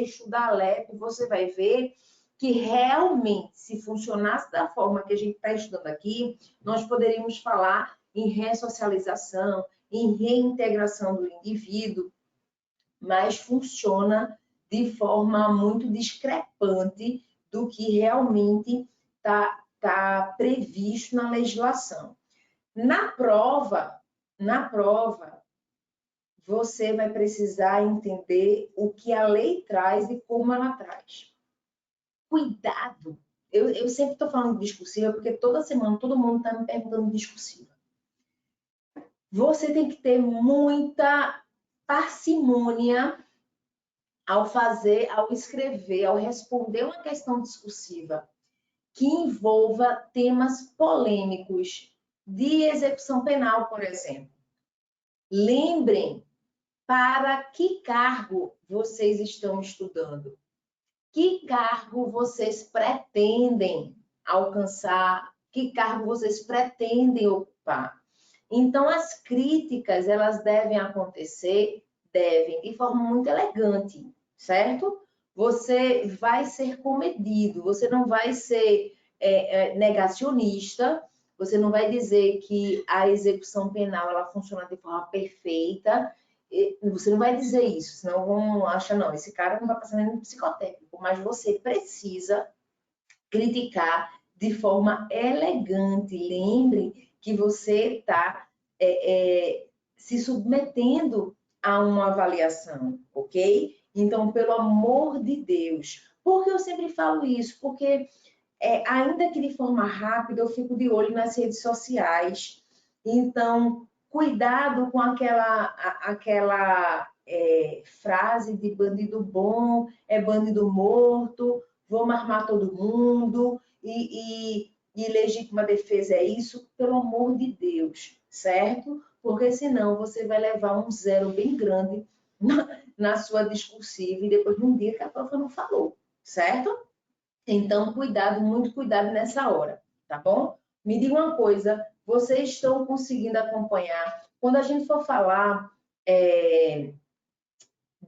estudar a LEP, você vai ver que realmente, se funcionasse da forma que a gente está estudando aqui, nós poderíamos falar em ressocialização, em reintegração do indivíduo, mas funciona de forma muito discrepante do que realmente está previsto na legislação. Na prova, você vai precisar entender o que a lei traz e como ela traz. Cuidado Eu sempre estou falando de discursiva porque toda semana todo mundo está me perguntando de discursiva. Você tem que ter muita parcimônia ao fazer, ao escrever, ao responder uma questão discursiva que envolva temas polêmicos de execução penal, por exemplo. Lembrem para que cargo vocês estão estudando. Que cargo vocês pretendem alcançar? Que cargo vocês pretendem ocupar? Então, as críticas, elas devem acontecer, de forma muito elegante, certo? Você vai ser comedido, você não vai ser negacionista, você não vai dizer que a execução penal ela funciona de forma perfeita, você não vai dizer isso, senão vão achar, não, esse cara não vai passar nem no psicotécnico, mas você precisa criticar de forma elegante. Lembre que você está se submetendo a uma avaliação, ok? Então, pelo amor de Deus, por que eu sempre falo isso? Porque, ainda que de forma rápida, eu fico de olho nas redes sociais. Então, cuidado com aquela frase de bandido bom é bandido morto, vamos armar todo mundo, e legítima defesa é isso, pelo amor de Deus, certo? Porque senão você vai levar um zero bem grande na sua discursiva e depois de um dia que a prova não falou, certo? Então, cuidado, muito cuidado nessa hora, tá bom? Me diga uma coisa, vocês estão conseguindo acompanhar? Quando a gente for falar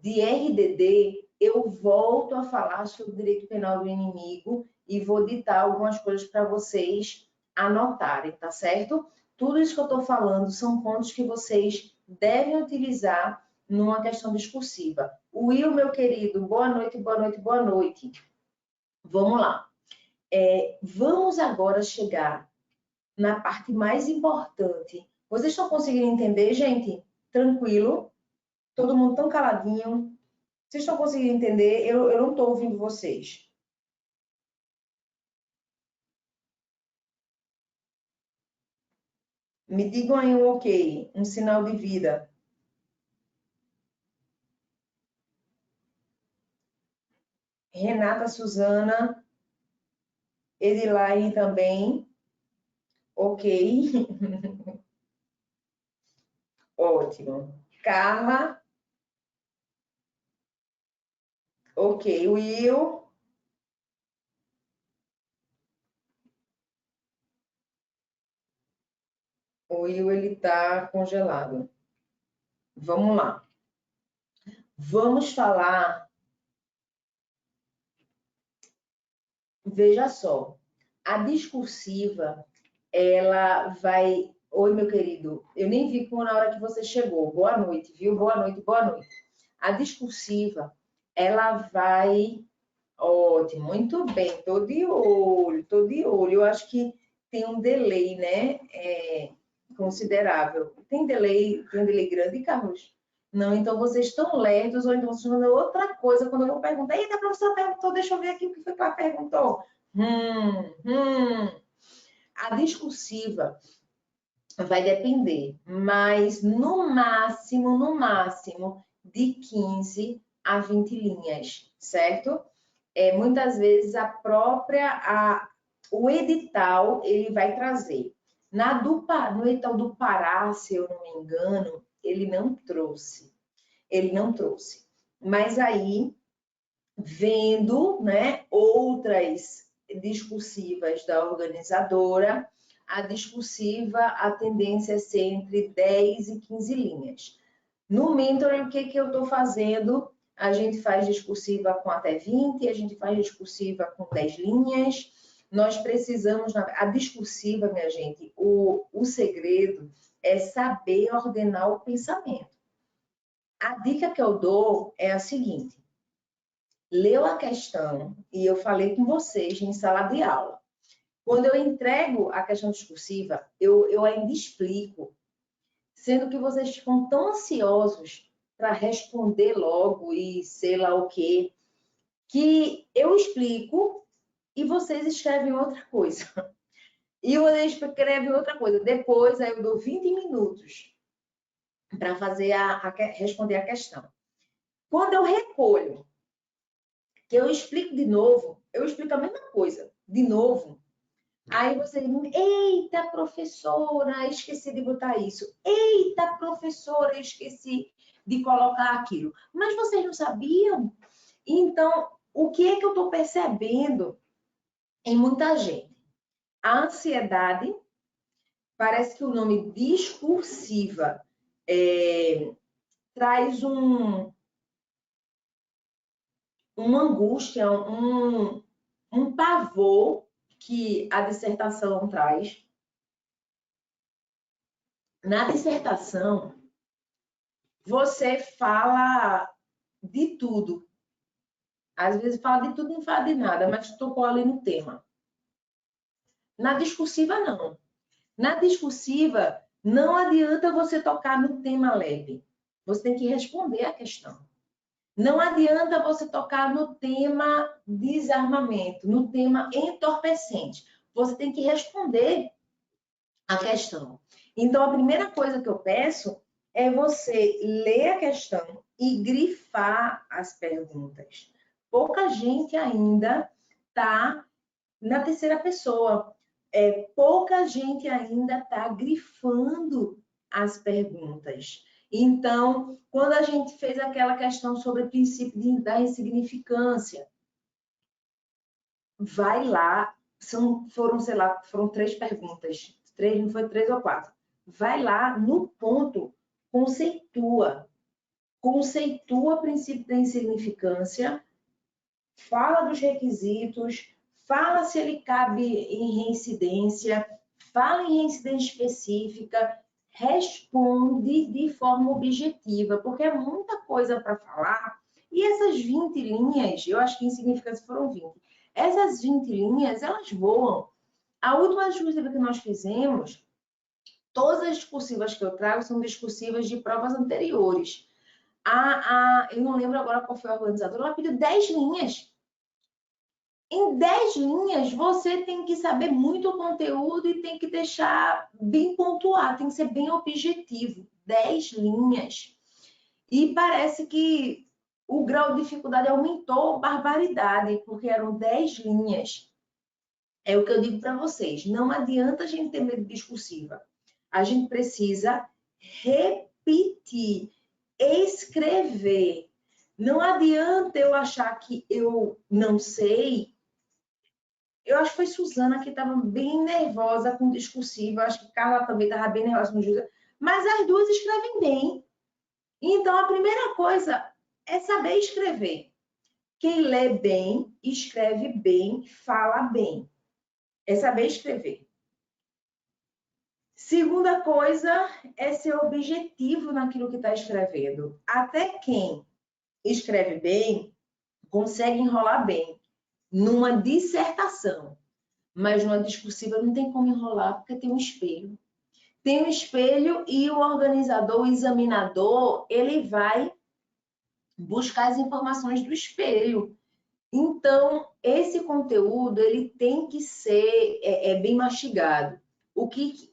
de RDD, eu volto a falar sobre o direito penal do inimigo e vou ditar algumas coisas para vocês anotarem, tá certo? Tudo isso que eu estou falando são pontos que vocês devem utilizar numa questão discursiva. Will, meu querido, boa noite, boa noite, boa noite. Vamos lá. Vamos agora chegar na parte mais importante. Vocês estão conseguindo entender, gente? Tranquilo? Todo mundo tão caladinho? Vocês estão conseguindo entender? Eu não estou ouvindo vocês. Me digam aí um ok, um sinal de vida. Renata, Suzana, Edilaine também. Ok. Ótimo. Carla. Ok. Will. O Will, ele tá congelado. Vamos lá. Vamos falar. Veja só. A discursiva, ela vai... Oi, meu querido. Eu nem vi como na hora que você chegou. Boa noite, viu? Boa noite, boa noite. A discursiva, ela vai... Ótimo, muito bem. Tô de olho, tô de olho. Eu acho que tem um delay, né? Considerável. Tem um delay grande, Carlos? Não, então vocês estão lerdos ou então vocês estão fazendo outra coisa quando eu vou perguntar. Eita, a professora perguntou, deixa eu ver aqui o que foi que ela perguntou. A discursiva vai depender, mas no máximo, de 15 a 20 linhas, certo? Muitas vezes o edital, ele vai trazer. No edital do Pará, se eu não me engano, ele não trouxe. Mas aí, vendo, né, outras discursivas da organizadora, a discursiva, a tendência é ser entre 10 e 15 linhas. No mentoring, o que eu estou fazendo? A gente faz discursiva com até 20, a gente faz discursiva com 10 linhas. Nós precisamos... A discursiva, minha gente, o segredo é saber ordenar o pensamento. A dica que eu dou é a seguinte. Leu a questão, e eu falei com vocês em sala de aula. Quando eu entrego a questão discursiva, eu ainda explico, sendo que vocês ficam tão ansiosos para responder logo e sei lá o quê, que eu explico e vocês escrevem outra coisa. E vocês escrevem outra coisa. Depois, aí eu dou 20 minutos para fazer responder a questão. Quando eu recolho, que eu explico de novo, eu explico a mesma coisa, de novo. Aí você, eita, professora, esqueci de botar isso. Eita, professora, esqueci de colocar aquilo. Mas vocês não sabiam? Então, o que é que eu estou percebendo em muita gente? A ansiedade, parece que o nome discursiva traz uma angústia, um pavor que a dissertação traz. Na dissertação, você fala de tudo. Às vezes fala de tudo, não fala de nada, mas tocou ali no tema. Na discursiva, não. Na discursiva, não adianta você tocar no tema leve. Você tem que responder a questão. Não adianta você tocar no tema desarmamento, no tema entorpecente. Você tem que responder a questão. Então, a primeira coisa que eu peço é você ler a questão e grifar as perguntas. Pouca gente ainda está na terceira pessoa. Pouca gente ainda está grifando as perguntas. Então, quando a gente fez aquela questão sobre o princípio da insignificância, vai lá, foram 3 perguntas, 3, não foi 3 ou 4. Vai lá no ponto, conceitua o princípio da insignificância, fala dos requisitos, fala se ele cabe em reincidência, fala em reincidência específica, responde de forma objetiva, porque é muita coisa para falar. E essas 20 linhas, eu acho que insignificância foram 20. Essas 20 linhas, elas voam. A última discursiva que nós fizemos, todas as discursivas que eu trago são discursivas de provas anteriores. Eu não lembro agora qual foi a organizadora, ela pediu 10 linhas. Em 10 linhas, você tem que saber muito o conteúdo e tem que deixar bem pontuado, tem que ser bem objetivo. 10 linhas. E parece que o grau de dificuldade aumentou barbaridade, porque eram 10 linhas. É o que eu digo para vocês, não adianta a gente ter medo de discursiva. A gente precisa repetir, escrever. Não adianta eu achar que eu não sei. Eu acho que foi Suzana que estava bem nervosa com discursiva, acho que Carla também estava bem nervosa com Júlia, mas as duas escrevem bem. Então, a primeira coisa é saber escrever. Quem lê bem, escreve bem, fala bem. É saber escrever. Segunda coisa é ser objetivo naquilo que está escrevendo. Até quem escreve bem consegue enrolar bem numa dissertação, mas numa discursiva não tem como enrolar porque tem um espelho. Tem um espelho e o organizador, o examinador, ele vai buscar as informações do espelho. Então, esse conteúdo ele tem que ser bem mastigado. O que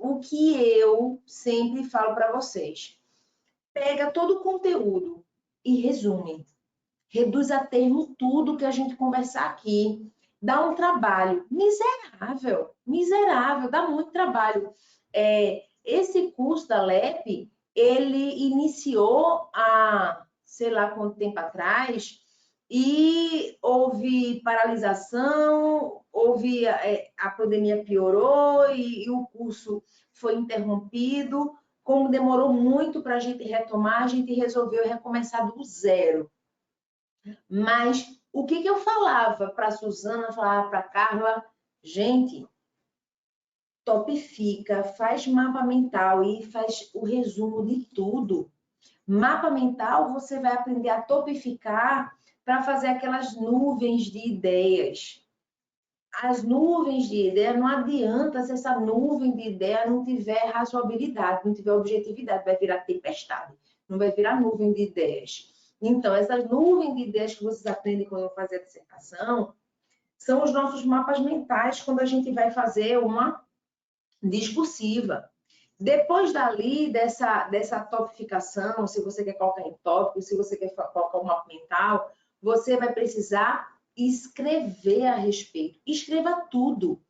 eu sempre falo para vocês? Pega todo o conteúdo e resume. Reduz a termo tudo que a gente conversar aqui. Dá um trabalho miserável, miserável, dá muito trabalho. Esse curso da LEP, ele iniciou há, sei lá quanto tempo atrás, e houve paralisação, a pandemia piorou e o curso foi interrompido. Como demorou muito para a gente retomar, a gente resolveu recomeçar do zero. Mas o que eu falava para a Suzana, falava para a Carla, gente, topifica, faz mapa mental e faz o resumo de tudo. Mapa mental, você vai aprender a topificar para fazer aquelas nuvens de ideias. As nuvens de ideia, não adianta se essa nuvem de ideia não tiver razoabilidade, não tiver objetividade, vai virar tempestade, não vai virar nuvem de ideias. Então, essas nuvens de ideias que vocês aprendem quando vão fazer a dissertação, são os nossos mapas mentais quando a gente vai fazer uma discursiva. Depois dali, dessa topificação, se você quer colocar em tópico, se você quer colocar um mapa mental, você vai precisar escrever a respeito. Escreva tudo.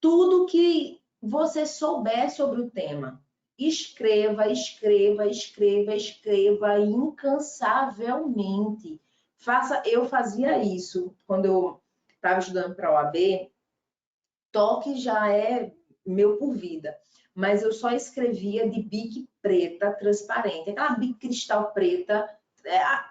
Tudo que você souber sobre o tema. Escreva, escreva, escreva, escreva incansavelmente. Eu fazia isso quando eu estava estudando para a OAB. Toque já é meu por vida, mas eu só escrevia de bic preta transparente, aquela bic cristal preta,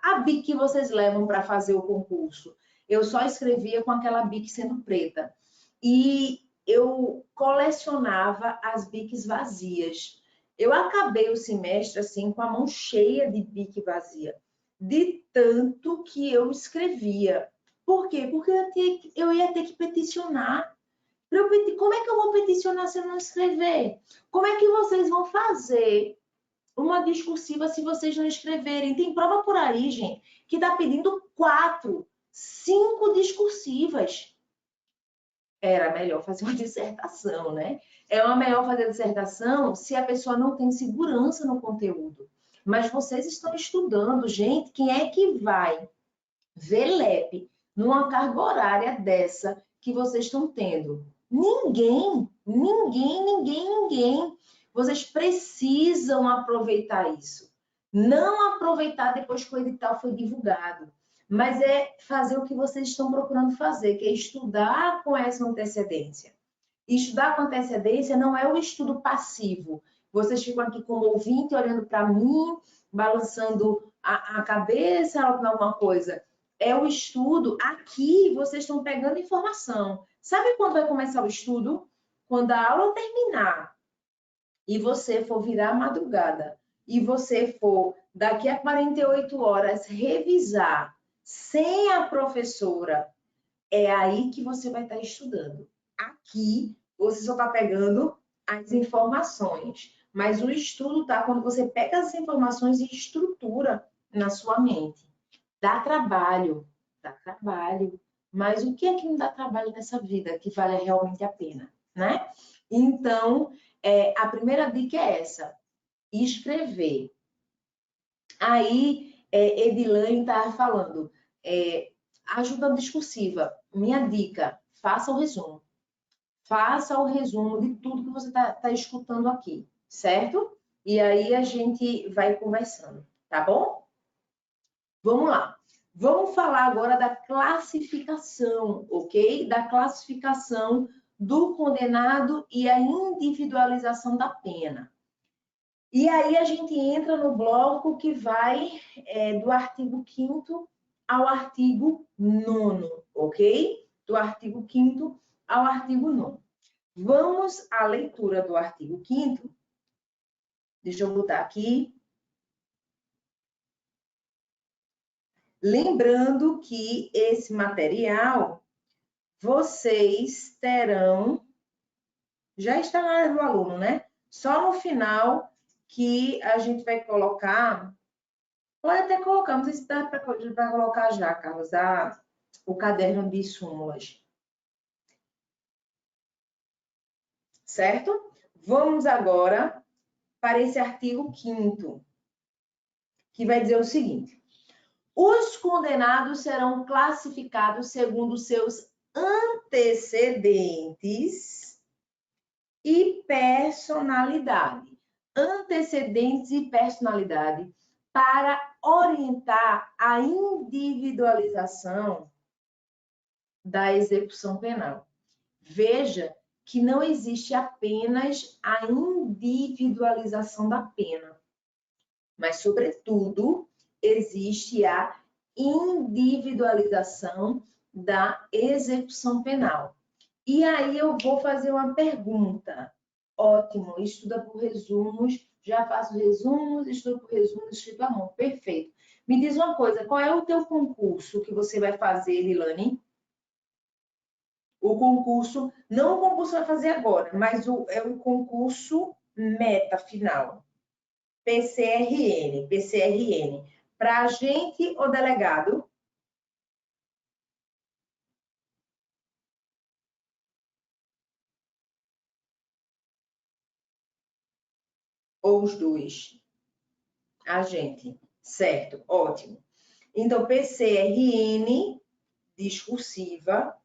a bic que vocês levam para fazer o concurso. Eu só escrevia com aquela bic sendo preta. E eu colecionava as bics vazias. Eu acabei o semestre assim com a mão cheia de bic vazia, de tanto que eu escrevia. Por quê? Porque eu ia ter que peticionar. Como é que eu vou peticionar se eu não escrever? Como é que vocês vão fazer uma discursiva se vocês não escreverem? Tem prova por aí, gente, que está pedindo 4, 5 discursivas. Era melhor fazer uma dissertação, né? É melhor fazer a dissertação se a pessoa não tem segurança no conteúdo. Mas vocês estão estudando, gente, quem é que vai ver LEP numa carga horária dessa que vocês estão tendo? Ninguém, ninguém, ninguém, ninguém. Vocês precisam aproveitar isso. Não aproveitar depois que o edital foi divulgado, mas é fazer o que vocês estão procurando fazer, que é estudar com essa antecedência. Estudar com antecedência não é o estudo passivo. Vocês ficam aqui como ouvinte, olhando para mim, balançando a cabeça, alguma coisa. É o estudo. Aqui vocês estão pegando informação. Sabe quando vai começar o estudo? Quando a aula terminar e você for virar a madrugada e você for daqui a 48 horas revisar sem a professora, é aí que você vai estar estudando. Aqui você só está pegando as informações, mas o estudo tá quando você pega as informações e estrutura na sua mente. Dá trabalho, mas o que é que não dá trabalho nessa vida que vale realmente a pena, né? Então, a primeira dica é essa, escrever. Aí, Edilane estava falando, ajuda discursiva. Minha dica, faça o resumo. Faça o resumo de tudo que você está escutando aqui, certo? E aí a gente vai conversando, tá bom? Vamos lá. Vamos falar agora da classificação, ok? Da classificação do condenado e a individualização da pena. E aí a gente entra no bloco que vai do artigo 5º ao artigo 9º, ok? Do artigo 5º ao artigo 9º. Vamos à leitura do artigo 5º. Deixa eu botar aqui. Lembrando que esse material vocês terão, já está na área do aluno, né? Só no final que a gente vai colocar, pode até colocar, não sei se dá para colocar já, Carlos, o caderno de súmulas. Certo? Vamos agora para esse artigo 5º, que vai dizer o seguinte: os condenados serão classificados segundo seus antecedentes e personalidade. Antecedentes e personalidade para orientar a individualização da execução penal. Veja que não existe apenas a individualização da pena, mas, sobretudo, existe a individualização da execução penal. E aí eu vou fazer uma pergunta. Ótimo, estuda por resumos, já faço resumos, estudo por resumos, escrito à mão. Perfeito. Me diz uma coisa, qual é o teu concurso que você vai fazer, Lilane? O concurso, não o concurso vai fazer agora, mas é o concurso meta final. PCRN. Para agente ou delegado? ou os dois? Agente, certo, ótimo. Então, PCRN, discursiva,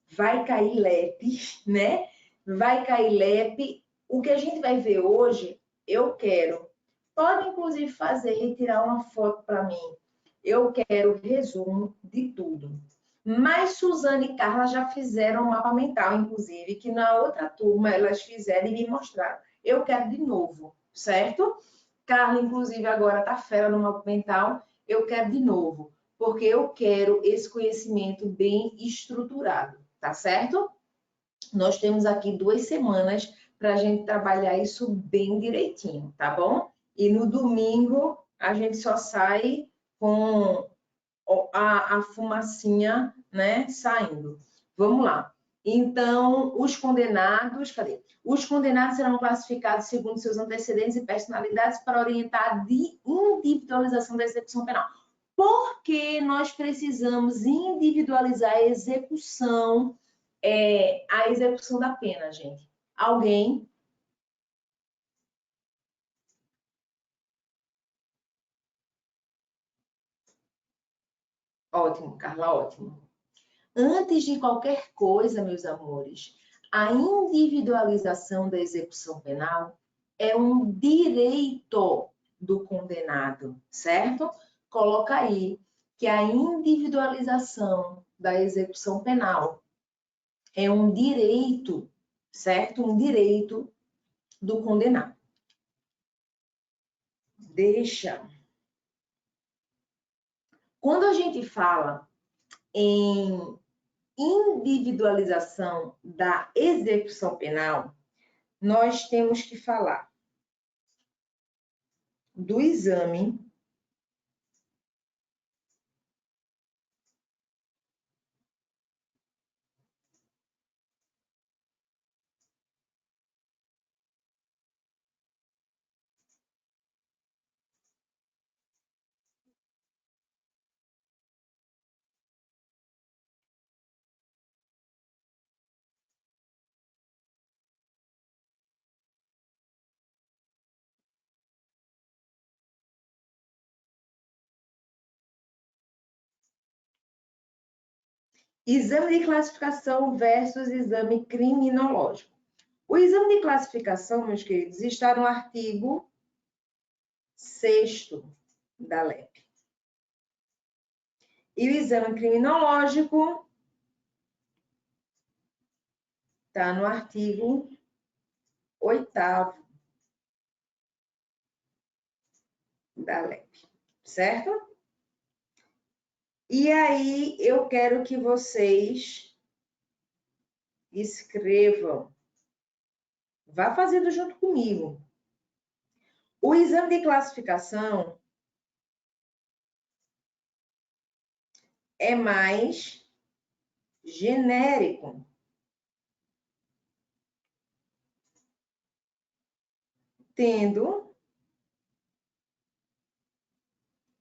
vai cair LEP, né? Vai cair LEP. O que a gente vai ver hoje, eu quero. Pode, inclusive, fazer e tirar uma foto para mim. Eu quero resumo de tudo. Mas Suzane e Carla já fizeram um mapa mental, inclusive, que na outra turma elas fizeram e me mostraram. Eu quero de novo, certo? Carla, inclusive, agora está fera no mapa mental. Eu quero de novo, porque eu quero esse conhecimento bem estruturado, tá certo? Nós temos aqui 2 semanas para a gente trabalhar isso bem direitinho, tá bom? E no domingo a gente só sai com a fumacinha, né, saindo. Vamos lá. Então, os condenados, cadê? Os condenados serão classificados segundo seus antecedentes e personalidades para orientar de individualização da execução penal. Por que nós precisamos individualizar a execução da pena, gente? Alguém? Ótimo, Carla, ótimo. Antes de qualquer coisa, meus amores, a individualização da execução penal é um direito do condenado, certo? Coloca aí que a individualização da execução penal é um direito, certo? Um direito do condenado. Quando a gente fala em individualização da execução penal, nós temos que falar do exame exame de classificação versus exame criminológico. O exame de classificação, meus queridos, está no artigo 6º da LEP. E o exame criminológico está no artigo 8º da LEP, certo? E aí eu quero que vocês escrevam. Vá fazendo junto comigo. O exame de classificação é mais genérico. Tendo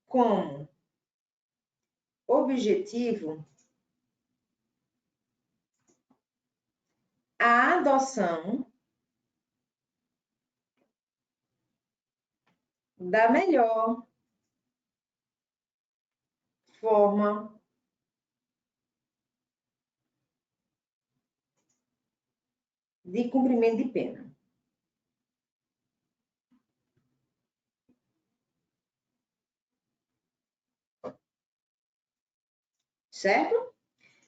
como objetivo a adoção da melhor forma de cumprimento de pena. Certo?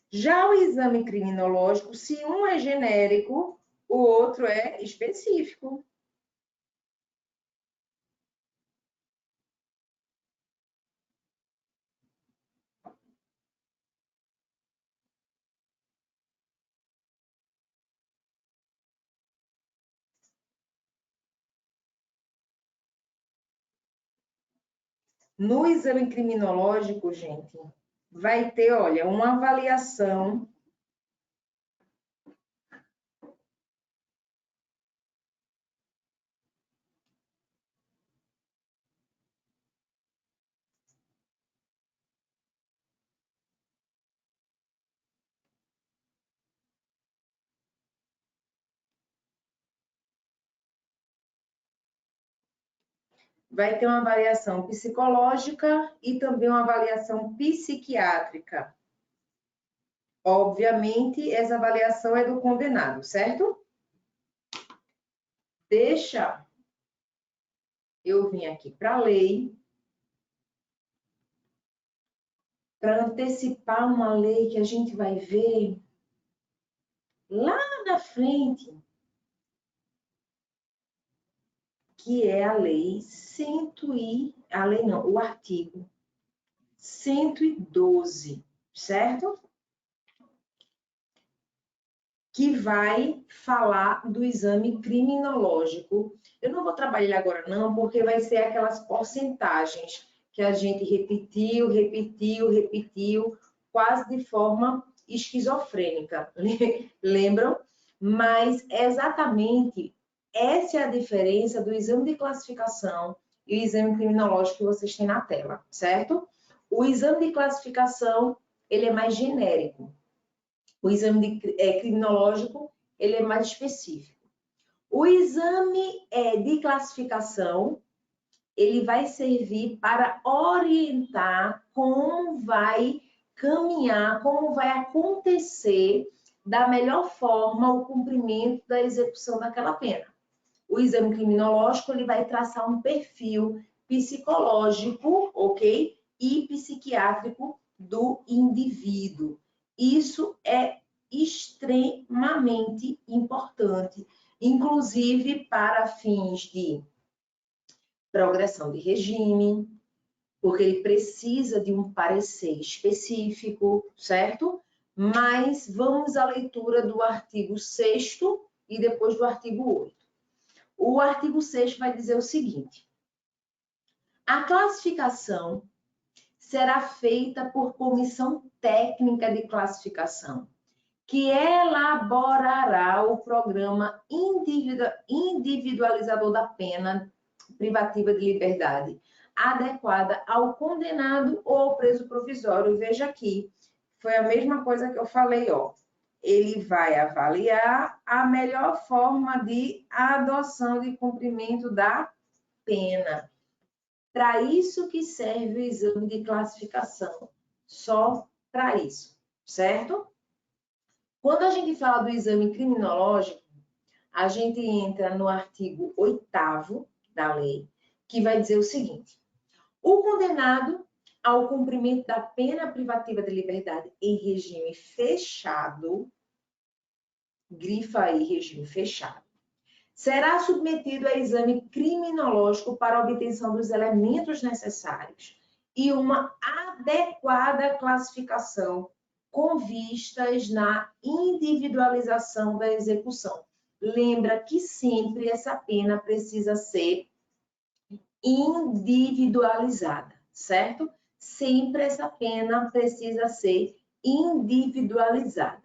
Já o exame criminológico, se um é genérico, o outro é específico. No exame criminológico, gente, vai ter, olha, uma avaliação vai ter uma avaliação psicológica e também uma avaliação psiquiátrica. Obviamente, essa avaliação é do condenado, certo? Deixa eu vir aqui para a lei, para antecipar uma lei que a gente vai ver lá na frente, que é a lei o artigo 112, certo? Que vai falar do exame criminológico. Eu não vou trabalhar agora não, porque vai ser aquelas porcentagens que a gente repetiu, quase de forma esquizofrênica. Lembram? Mas exatamente essa é a diferença do exame de classificação e o exame criminológico que vocês têm na tela, certo? O exame de classificação, ele é mais genérico. O exame criminológico, ele é mais específico. O exame de classificação, ele vai servir para orientar como vai caminhar, como vai acontecer da melhor forma o cumprimento da execução daquela pena. O exame criminológico, ele vai traçar um perfil psicológico, ok? E psiquiátrico do indivíduo. Isso é extremamente importante, inclusive para fins de progressão de regime, porque ele precisa de um parecer específico, certo? Mas vamos à leitura do artigo 6º e depois do artigo 8º. O artigo 6º vai dizer o seguinte: a classificação será feita por comissão técnica de classificação, que elaborará o programa individualizador da pena privativa de liberdade, adequada ao condenado ou ao preso provisório. Veja aqui, foi a mesma coisa que eu falei, ó. Ele vai avaliar a melhor forma de adoção de cumprimento da pena. Para isso que serve o exame de classificação, só para isso, certo? Quando a gente fala do exame criminológico, a gente entra no artigo 8º da lei, que vai dizer o seguinte: o condenado ao cumprimento da pena privativa de liberdade em regime fechado, grifa aí regime fechado, será submetido a exame criminológico para a obtenção dos elementos necessários e uma adequada classificação com vistas na individualização da execução. Lembra que sempre essa pena precisa ser individualizada, certo? Sempre essa pena precisa ser individualizada.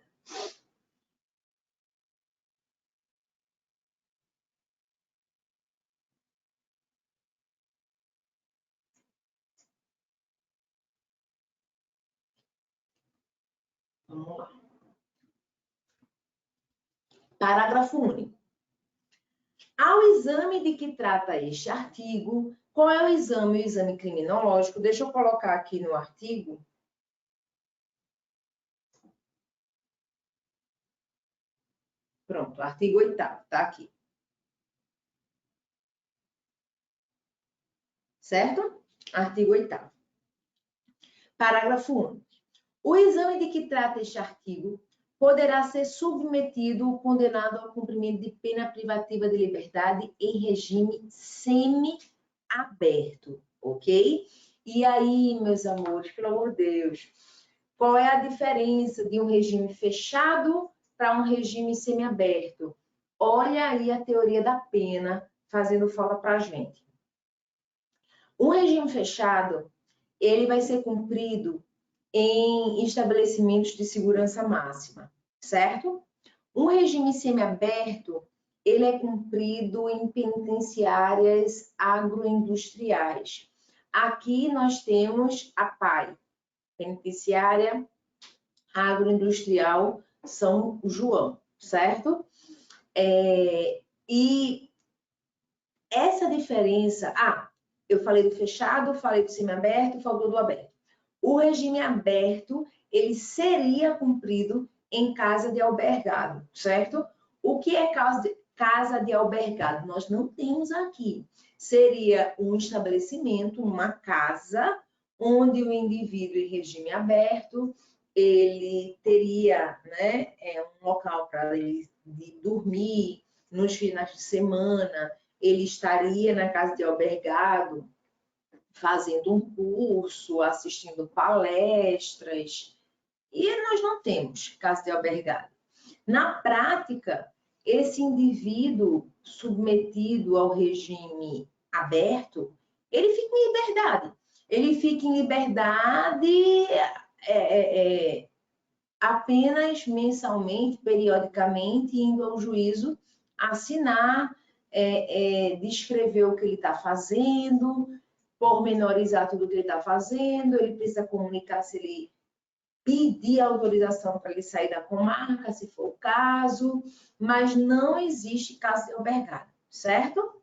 Vamos lá. Parágrafo único. Ao exame de que trata este artigo, qual é o exame? O exame criminológico. Deixa eu colocar aqui no artigo. Pronto, artigo 8º, tá aqui. Certo? Artigo 8º. Parágrafo único. O exame de que trata este artigo poderá ser submetido o condenado ao cumprimento de pena privativa de liberdade em regime semi-aberto, ok? E aí, meus amores, pelo amor de Deus, qual é a diferença de um regime fechado para um regime semiaberto? Olha aí a teoria da pena fazendo fala para a gente. Um regime fechado, ele vai ser cumprido em estabelecimentos de segurança máxima, certo? Um regime semiaberto, ele é cumprido em penitenciárias agroindustriais. Aqui nós temos a PAI, Penitenciária Agroindustrial São João, certo? E essa diferença... Eu falei do fechado, falei do semiaberto, faltou do aberto. O regime aberto, ele seria cumprido em casa de albergado, certo? O que é casa de albergado? Nós não temos aqui. Seria um estabelecimento, uma casa, onde o indivíduo em regime aberto, ele teria, né, um local para ele dormir nos finais de semana, ele estaria na casa de albergado, fazendo um curso, assistindo palestras, e nós não temos casa de albergado. Na prática, esse indivíduo submetido ao regime aberto, ele fica em liberdade. Ele fica em liberdade apenas mensalmente, periodicamente, indo ao juízo assinar, descrever o que ele está fazendo, pormenorizar tudo o que ele está fazendo, ele precisa comunicar se ele pedir autorização para ele sair da comarca, se for o caso, mas não existe casa de albergado, certo?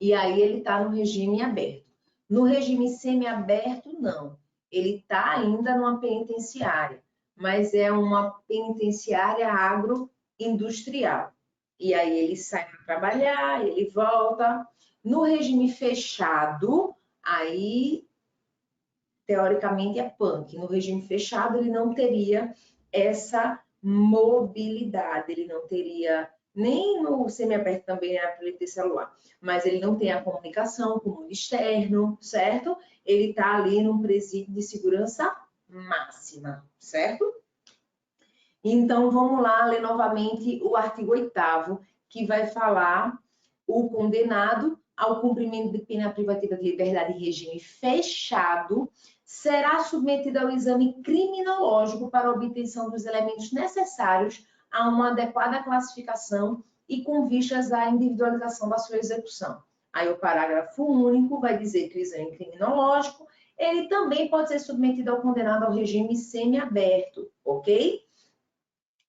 E aí ele está no regime aberto. No regime semiaberto, não. Ele está ainda numa penitenciária, mas é uma penitenciária agroindustrial. E aí ele sai para trabalhar, ele volta. No regime fechado, aí teoricamente é punk. No regime fechado, ele não teria essa mobilidade, ele não teria, nem no semiaberto também era para ele ter celular, mas ele não tem a comunicação com o mundo externo, certo? Ele está ali num presídio de segurança máxima, certo? Então, vamos lá ler novamente o artigo 8º, que vai falar o condenado ao cumprimento de pena privativa de liberdade em regime fechado será submetido ao exame criminológico para a obtenção dos elementos necessários a uma adequada classificação e com vistas à individualização da sua execução. Aí o parágrafo único vai dizer que o exame criminológico, ele também pode ser submetido ao condenado ao regime semiaberto, ok?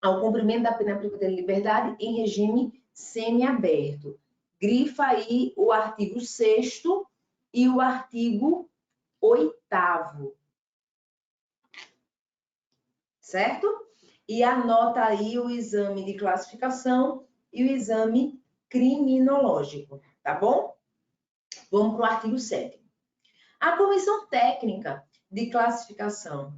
Ao cumprimento da pena privativa de liberdade em regime semiaberto. Grifa aí o artigo 6º e o artigo 8º. Certo? E anota aí o exame de classificação e o exame criminológico, tá bom? Vamos para o artigo 7º. A comissão técnica de classificação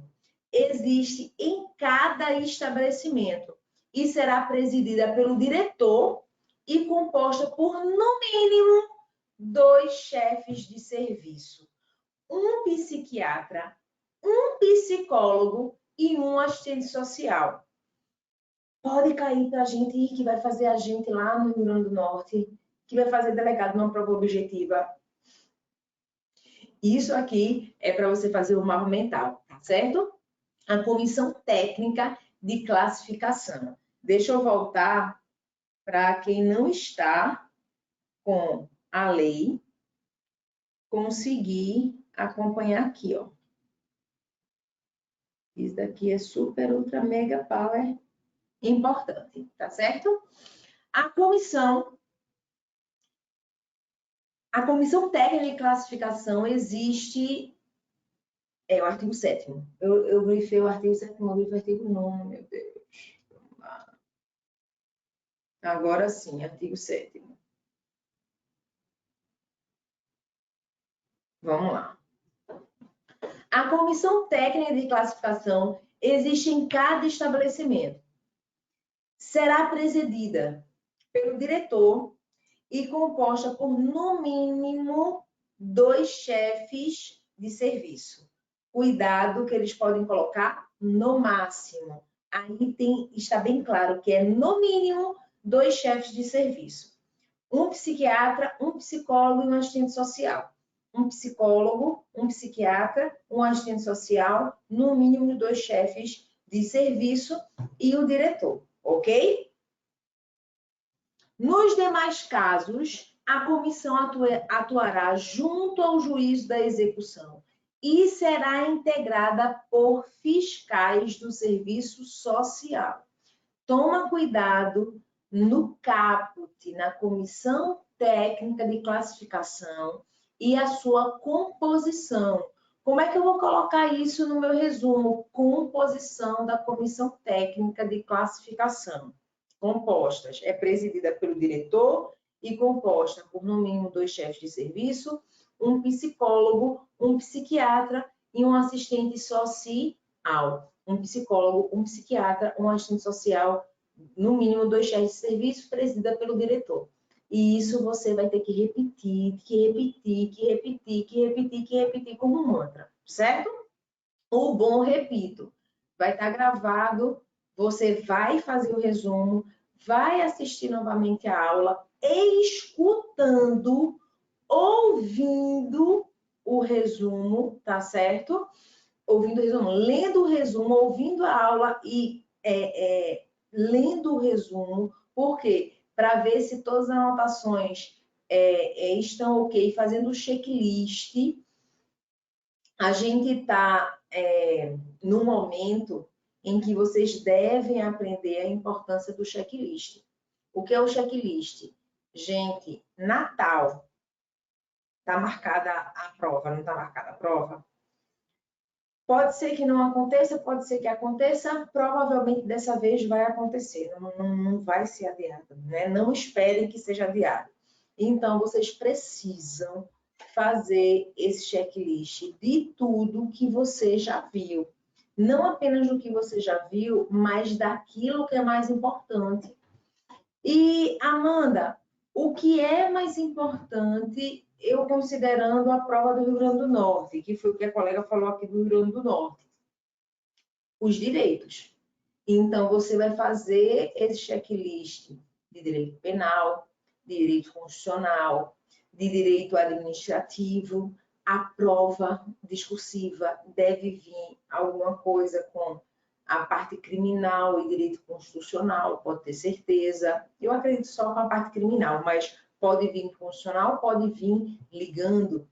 existe em cada estabelecimento e será presidida pelo diretor e composta por, no mínimo, 2 chefes de serviço, um psiquiatra, um psicólogo e um assistente social. Pode cair para a gente que vai fazer a gente lá no Rio Grande do Norte, que vai fazer delegado numa prova objetiva. Isso aqui é para você fazer o mapa mental, tá certo? A comissão técnica de classificação. Deixa eu voltar para quem não está com a lei conseguir acompanhar aqui, ó. Isso daqui é super, ultra, mega, power importante, tá certo? A comissão técnica de classificação existe, o artigo 7º. Eu grifei o artigo 7º, eu grifei o artigo 9º, meu Deus. Agora sim, artigo 7º. Vamos lá. A comissão técnica de classificação existe em cada estabelecimento. Será presidida pelo diretor e composta por, no mínimo, 2 chefes de serviço. Cuidado que eles podem colocar no máximo. Aí está bem claro que é, no mínimo, 2 chefes de serviço. Um psiquiatra, um psicólogo e um assistente social. Um psicólogo, um psiquiatra, um assistente social, no mínimo 2 chefes de serviço e o diretor, ok? Nos demais casos, a comissão atuará junto ao juiz da execução e será integrada por fiscais do serviço social. Toma cuidado no caput, na comissão técnica de classificação, e a sua composição. Como é que eu vou colocar isso no meu resumo? Composição da comissão técnica de classificação. Compostas. É presidida pelo diretor e composta por, no mínimo, 2 chefes de serviço, um psicólogo, um psiquiatra e um assistente social. Um psicólogo, um psiquiatra, um assistente social, no mínimo 2 chefes de serviço, presidida pelo diretor. E isso você vai ter que repetir, como um mantra, certo? O bom, repito, vai estar gravado, você vai fazer o resumo, vai assistir novamente a aula, escutando, ouvindo o resumo, tá certo? Ouvindo o resumo, lendo o resumo, ouvindo a aula e lendo o resumo. Por quê? Para ver se todas as anotações estão ok, fazendo o checklist. A gente está no momento em que vocês devem aprender a importância do checklist. O que é o checklist? Gente, Natal, está marcada a prova, não está marcada a prova? Pode ser que não aconteça, pode ser que aconteça, provavelmente dessa vez vai acontecer, não vai ser adiado, né? Não esperem que seja adiado. Então, vocês precisam fazer esse checklist de tudo que você já viu. Não apenas do que você já viu, mas daquilo que é mais importante. E, Amanda, o que é mais importante, eu considerando a prova do Rio Grande do Norte, que foi o que a colega falou aqui do Rio Grande do Norte? Os direitos. Então, você vai fazer esse checklist de direito penal, de direito constitucional, de direito administrativo. A prova discursiva deve vir alguma coisa com a parte criminal e direito constitucional, pode ter certeza. Eu acredito só com a parte criminal, mas pode vir constitucional, pode vir ligando.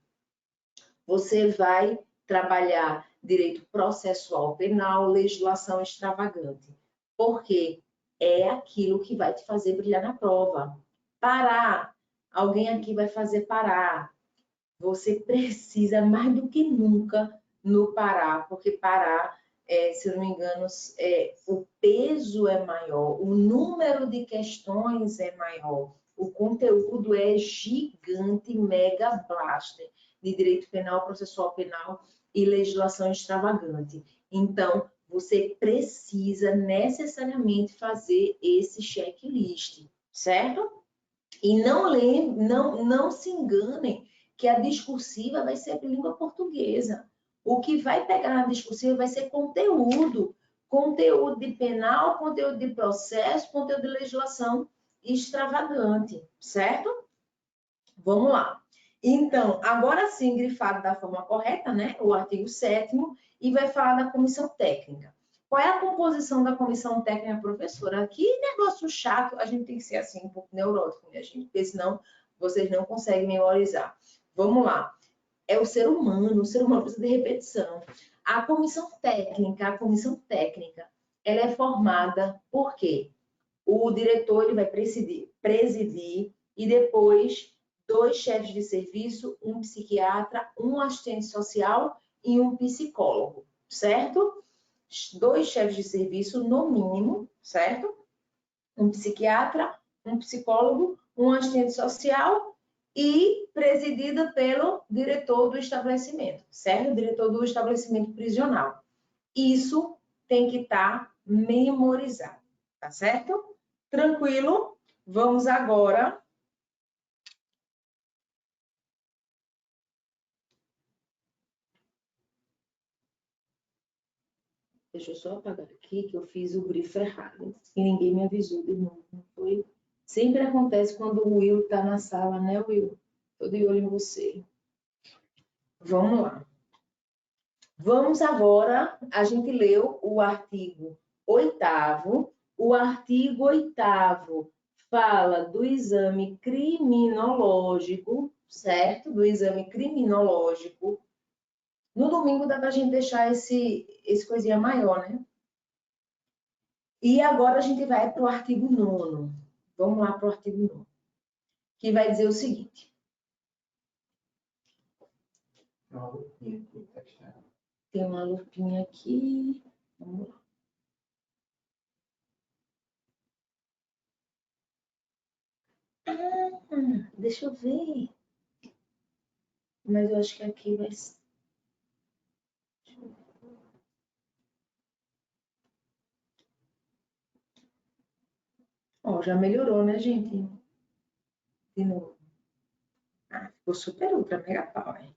Você vai trabalhar direito processual penal, legislação extravagante, porque é aquilo que vai te fazer brilhar na prova. Parar, alguém aqui vai fazer parar. Você precisa mais do que nunca no parar, porque parar, se eu não me engano, o peso é maior, o número de questões é maior, o conteúdo é gigante, mega blaster, de direito penal, processual penal e legislação extravagante. Então, você precisa necessariamente fazer esse checklist, certo? E não se enganem que a discursiva vai ser língua portuguesa. O que vai pegar na discursiva vai ser conteúdo. Conteúdo de penal, conteúdo de processo, conteúdo de legislação extravagante, certo? Vamos lá. Então, agora sim, grifado da forma correta, né? O artigo 7º, e vai falar da comissão técnica. Qual é a composição da comissão técnica, professora? Que negócio chato, a gente tem que ser assim, um pouco neurótico, minha gente, porque senão vocês não conseguem memorizar. Vamos lá. É o ser humano precisa de repetição. A comissão técnica, ela é formada por quê? O diretor ele vai presidir e depois 2 chefes de serviço, um psiquiatra, um assistente social e um psicólogo, certo? 2 chefes de serviço no mínimo, certo? Um psiquiatra, um psicólogo, um assistente social e presidida pelo diretor do estabelecimento, certo? O diretor do estabelecimento prisional. Isso tem que estar memorizado, tá certo? Tranquilo? Vamos agora. Deixa eu só apagar aqui que eu fiz o grifo errado. E ninguém me avisou de novo. Não foi? Sempre acontece quando o Will está na sala, né, Will? Estou de olho em você. Vamos lá. Vamos agora, a gente leu o artigo 8º. O artigo 8º fala do exame criminológico, certo? Do exame criminológico. No domingo dá para a gente deixar esse coisinha maior, né? E agora a gente vai para o artigo 9º. Vamos lá para o artigo 9º, que vai dizer o seguinte. Tem uma lupinha aqui, tá externo. Tem uma lupinha aqui. Vamos lá. Ah, deixa eu ver. Mas eu acho que aqui vai ser. Ó, já melhorou, né, gente? De novo. Ah, ficou super ultra mega power.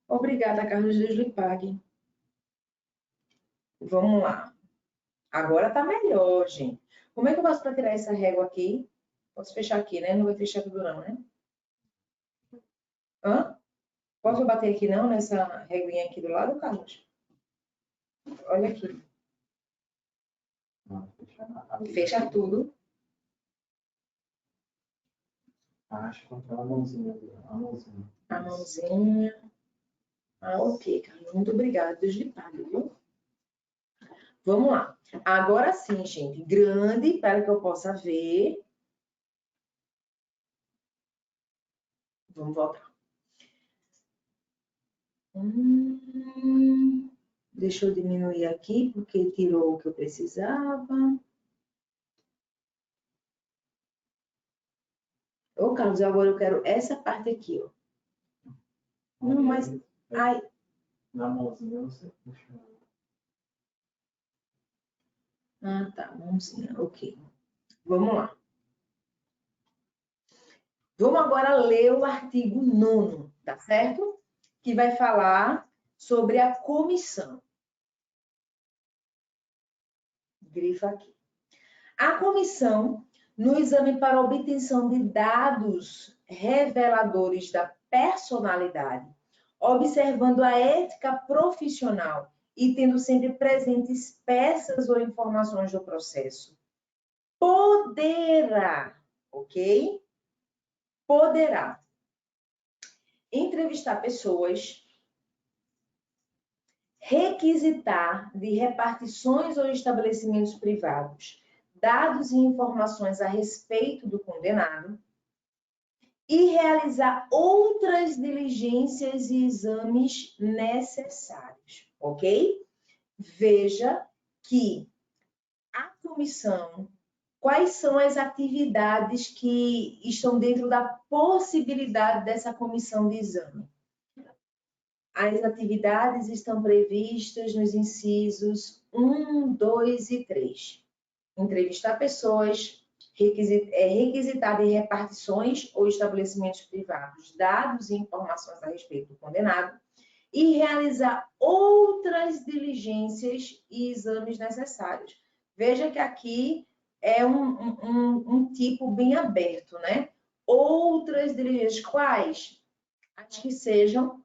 Obrigada, Carlos, Deus lhe pague. Vamos lá. Agora tá melhor, gente. Como é que eu faço para tirar essa régua aqui? Posso fechar aqui, né? Não vai fechar tudo não, né? Hã? Posso bater aqui não, nessa reguinha aqui do lado, Carlos? Olha aqui. Não, fecha nada. Fecha tudo. Acho que aquela mãozinha ali, a mãozinha. A mãozinha. Ah, ok, Carlos. Muito obrigada. Deus lhe pague, viu? Vamos lá. Agora sim, gente. Grande, para que eu possa ver. Vamos voltar. Deixa eu diminuir aqui, porque tirou o que eu precisava. Ô, Carlos, agora eu quero essa parte aqui, ó. Não, mas... Ai, Na mãozinha você puxa. ah, tá. Mãozinha. Ok. Vamos lá. Vamos agora ler o artigo 9º, tá certo? Que vai falar sobre a comissão. Grifa aqui. A comissão, no exame para obtenção de dados reveladores da personalidade, observando a ética profissional e tendo sempre presentes peças ou informações do processo, poderá, ok? Poderá entrevistar pessoas, requisitar de repartições ou estabelecimentos privados dados e informações a respeito do condenado e realizar outras diligências e exames necessários, ok? Veja que a comissão, quais são as atividades que estão dentro da possibilidade dessa comissão de exame? As atividades estão previstas nos incisos 1, 2 e 3. Entrevistar pessoas, requisitar de repartições ou estabelecimentos privados dados e informações a respeito do condenado e realizar outras diligências e exames necessários. Veja que aqui é um tipo bem aberto, né? Outras diligências, quais? As que sejam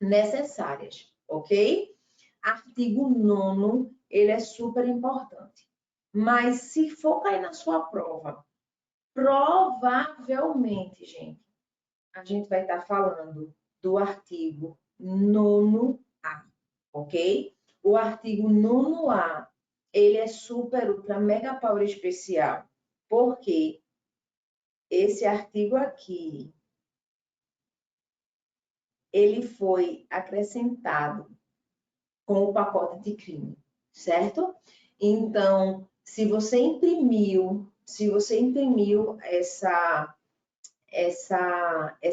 necessárias, ok? Artigo 9º, ele é super importante. Mas se for cair na sua prova, provavelmente, gente, a gente vai estar falando do artigo 9º-A, ok? O artigo 9º-A, ele é super, ultra, mega power especial, porque esse artigo aqui, ele foi acrescentado com o pacote de crime, certo? Então, se você imprimiu essa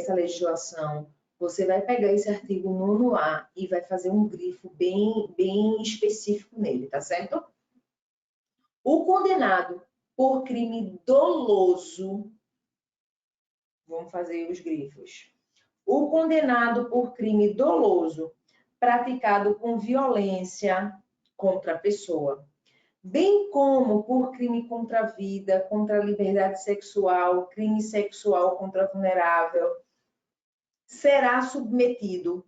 legislação, você vai pegar esse artigo 9º-A e vai fazer um grifo bem específico nele, tá certo? O condenado por crime doloso, vamos fazer os grifos. O condenado por crime doloso praticado com violência contra a pessoa, bem como por crime contra a vida, contra a liberdade sexual, crime sexual contra a vulnerável, será submetido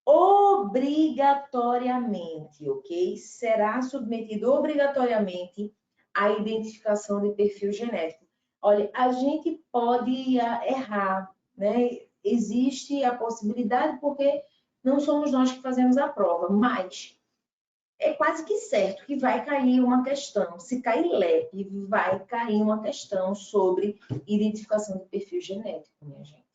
obrigatoriamente, ok? Será submetido obrigatoriamente à identificação de perfil genético. Olha, a gente pode errar, né? Existe a possibilidade, porque não somos nós que fazemos a prova, mas é quase que certo que vai cair uma questão. Se cair LEP, vai cair uma questão sobre identificação de perfil genético, minha gente.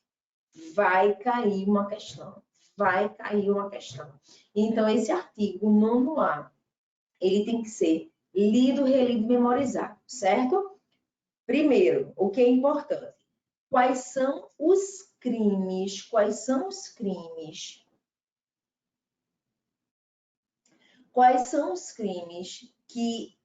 Vai cair uma questão. vai cair uma questão. Então, esse artigo 9A, ele tem que ser lido, relido, memorizado, certo? Primeiro, o que é importante? Quais são os crimes? Quais são os crimes? Quais são os crimes que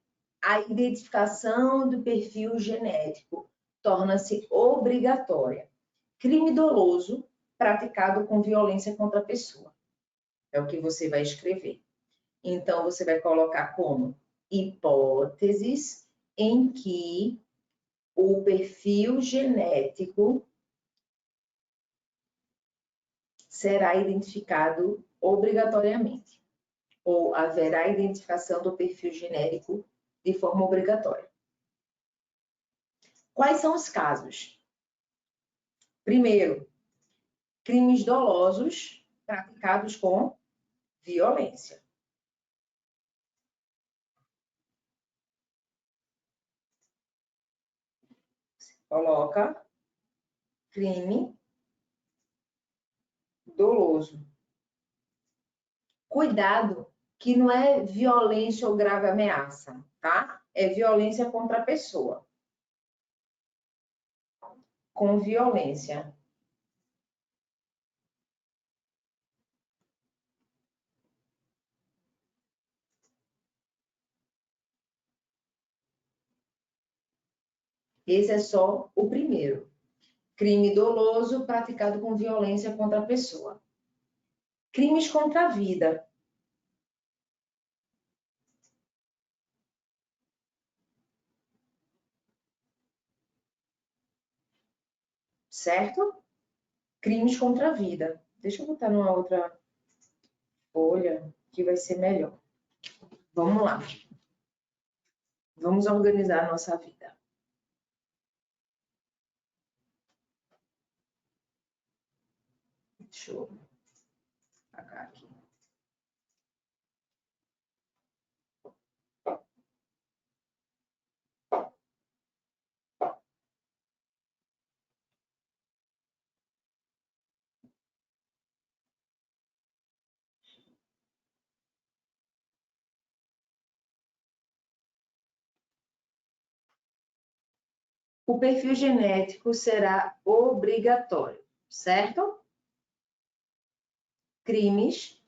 a identificação do perfil genético torna-se obrigatória? Crime doloso praticado com violência contra a pessoa. É o que você vai escrever. Então, você vai colocar como hipóteses em que o perfil genético será identificado obrigatoriamente, ou haverá identificação do perfil genérico de forma obrigatória. Quais são os casos? Primeiro, crimes dolosos praticados com violência. Coloca crime doloso. Cuidado, que não é violência ou grave ameaça, tá? É violência contra a pessoa. Com violência. Esse é só o primeiro. Crime doloso praticado com violência contra a pessoa. Crimes contra a vida. Certo? Crimes contra a vida. Deixa eu botar numa outra folha que vai ser melhor. Vamos lá. Vamos organizar a nossa vida. Deixa eu apagar aqui. O perfil genético será obrigatório, certo? Crimes,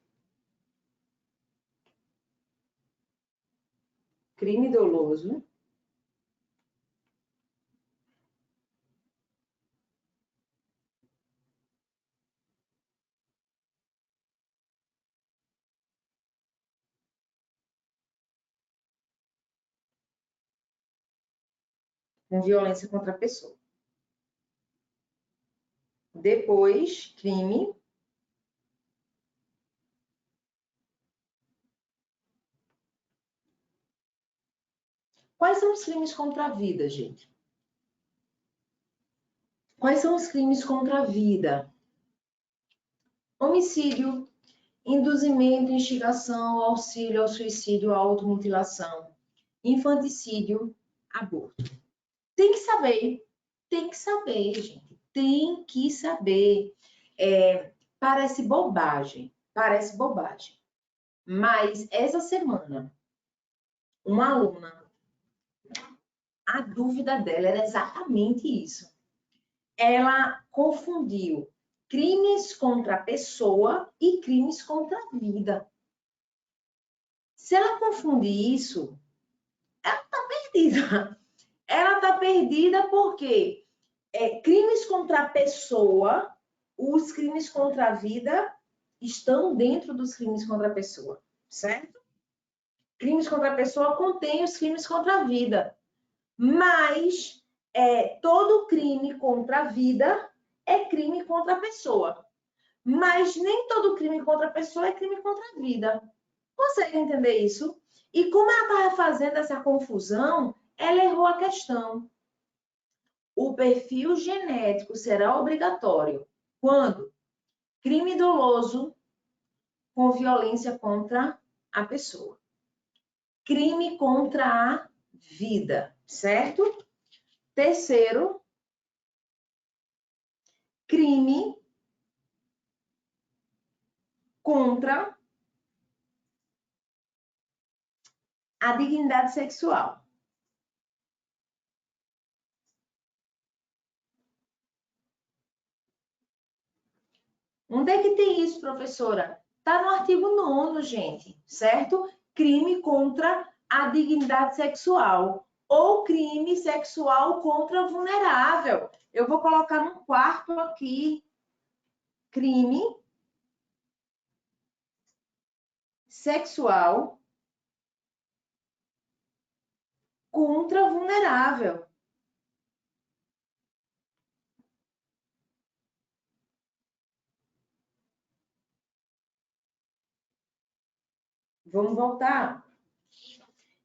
crime doloso, com violência contra a pessoa. Depois, crime Quais são os crimes contra a vida, gente? Quais são os crimes contra a vida? Homicídio, induzimento, instigação, auxílio ao suicídio, automutilação, infanticídio, aborto. Tem que saber, gente, tem que saber. Parece bobagem, mas essa semana, uma aluna, a dúvida dela era exatamente isso. Ela confundiu crimes contra a pessoa e crimes contra a vida. Se ela confundir isso, ela está perdida. Ela está perdida porque crimes contra a pessoa, os crimes contra a vida estão dentro dos crimes contra a pessoa, certo? Crimes contra a pessoa contém os crimes contra a vida, mas todo crime contra a vida é crime contra a pessoa. Mas nem todo crime contra a pessoa é crime contra a vida. Consegue entender isso? E como ela estava fazendo essa confusão, ela errou a questão. O perfil genético será obrigatório quando crime doloso com violência contra a pessoa. Crime contra a vida, certo? Terceiro, crime contra a dignidade sexual. Onde é que tem isso, professora? Está no artigo 9º, gente, certo? Crime contra a dignidade sexual ou crime sexual contra vulnerável. Eu vou colocar no quarto aqui, crime sexual contra vulnerável. Vamos voltar.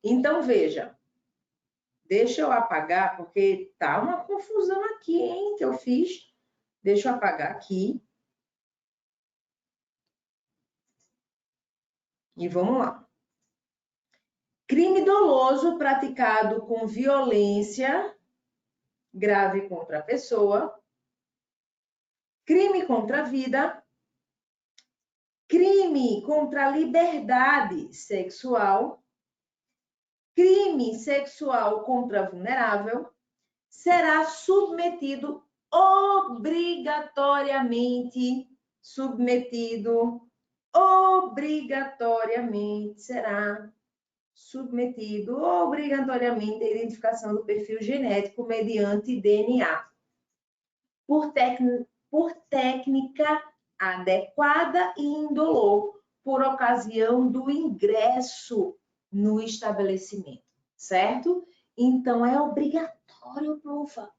Então, veja. Deixa eu apagar, porque tá uma confusão aqui, hein, que eu fiz. Deixa eu apagar aqui. E vamos lá. Crime doloso praticado com violência grave contra a pessoa. Crime contra a vida. Crime contra a liberdade sexual. Crime sexual contra vulnerável. Será submetido obrigatoriamente, será submetido obrigatoriamente à identificação do perfil genético mediante DNA, por técnica adequada e indolor, por ocasião do ingresso no estabelecimento, certo? Então, é obrigatório, profa.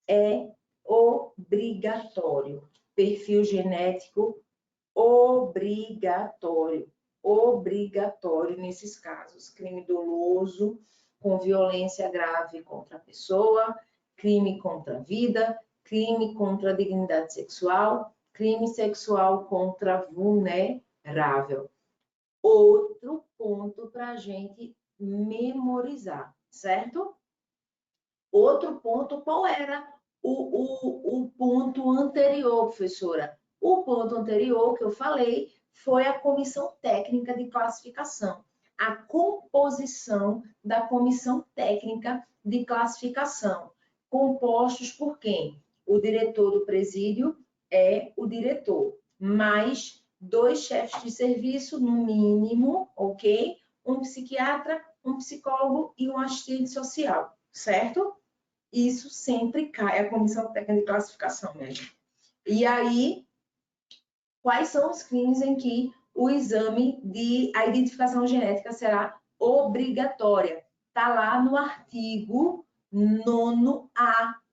É obrigatório. Perfil genético obrigatório. Obrigatório nesses casos. Crime doloso com violência grave contra a pessoa, crime contra a vida, crime contra a dignidade sexual, crime sexual contra vulnerável. Outro ponto para a gente memorizar, certo? Outro ponto, qual era o ponto anterior, professora? O ponto anterior que eu falei foi a comissão técnica de classificação. A composição da comissão técnica de classificação. Compostos por quem? O diretor do presídio é o diretor, mais 2 chefes de serviço, no mínimo, ok? Um psiquiatra, um psicólogo e um assistente social, certo? Isso sempre cai a comissão técnica de classificação, né, gente? E aí, quais são os crimes em que o exame de a identificação genética será obrigatória? Está lá no artigo 9º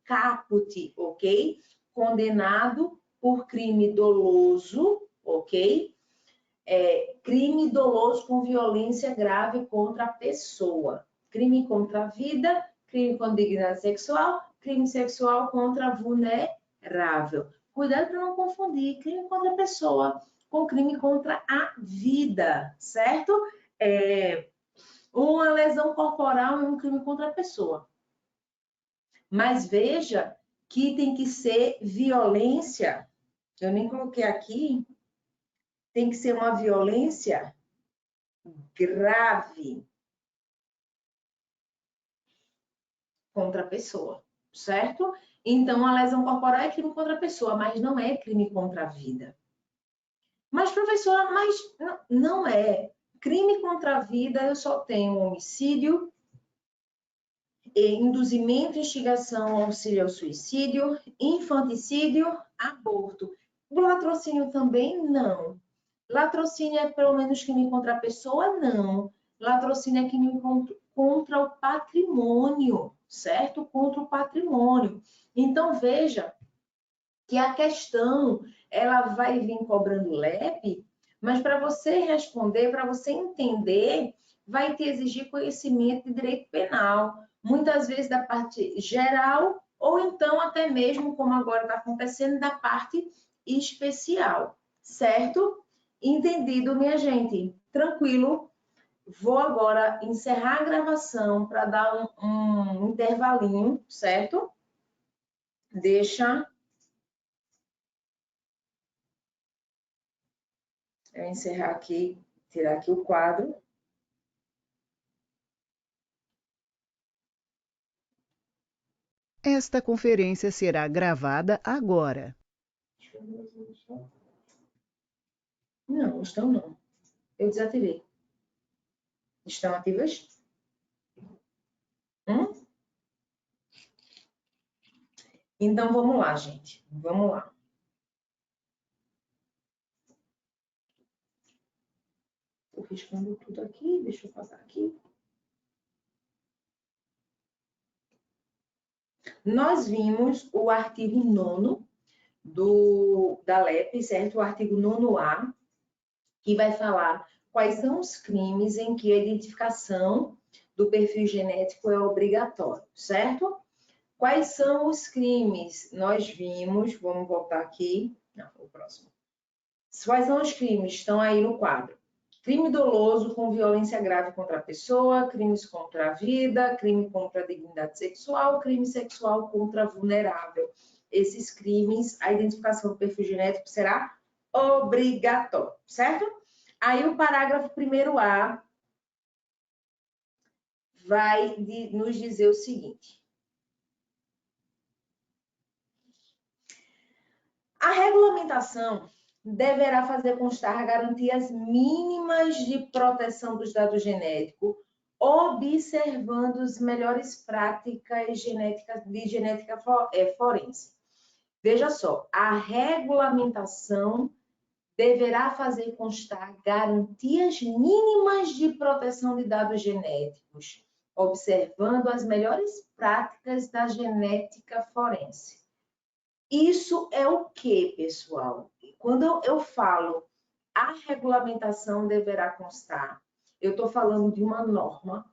caput, ok? Condenado por crime doloso, ok? Crime doloso com violência grave contra a pessoa. Crime contra a vida, crime contra a dignidade sexual, crime sexual contra a vulnerável. Cuidado para não confundir crime contra a pessoa com crime contra a vida, certo? Uma lesão corporal é um crime contra a pessoa. Mas veja que tem que ser violência. Eu nem coloquei aqui. Tem que ser uma violência grave contra a pessoa, certo? Então, a lesão corporal é crime contra a pessoa, mas não é crime contra a vida. Mas, professora, mas não é. Crime contra a vida, eu só tenho homicídio, induzimento, instigação, auxílio ao suicídio, infanticídio, aborto. Latrocínio também, não. Latrocínio é pelo menos crime contra a pessoa? Não. Latrocínio é crime contra o patrimônio, certo? Contra o patrimônio. Então, veja que a questão, ela vai vir cobrando LEP, mas para você responder, para você entender, vai te exigir conhecimento de direito penal, muitas vezes da parte geral, ou então até mesmo, como agora está acontecendo, da parte especial, certo? Entendido, minha gente? Tranquilo? Vou agora encerrar a gravação para dar um intervalinho, certo? Deixa Eu encerrar aqui, tirar aqui o quadro. Esta conferência será gravada agora. Não, estão não. Eu desativei. Estão ativas? Então, vamos lá, gente. Vamos lá. Estou riscando tudo aqui. Deixa eu passar aqui. Nós vimos o artigo 9º da LEP, certo? O artigo 9º-A, que vai falar quais são os crimes em que a identificação do perfil genético é obrigatório, certo? Quais são os crimes? Nós vimos, vamos voltar aqui, não, o próximo. Quais são os crimes? Estão aí no quadro. Crime doloso com violência grave contra a pessoa, crimes contra a vida, crime contra a dignidade sexual, crime sexual contra vulnerável. Esses crimes, a identificação do perfil genético será obrigatória, certo? Aí o parágrafo 1º-A vai nos dizer o seguinte. A regulamentação deverá fazer constar garantias mínimas de proteção dos dados genéticos, observando as melhores práticas de genética forense. Veja só, a regulamentação deverá fazer constar garantias mínimas de proteção de dados genéticos, observando as melhores práticas da genética forense. Isso é o que, pessoal? Quando eu falo a regulamentação deverá constar, eu estou falando de uma norma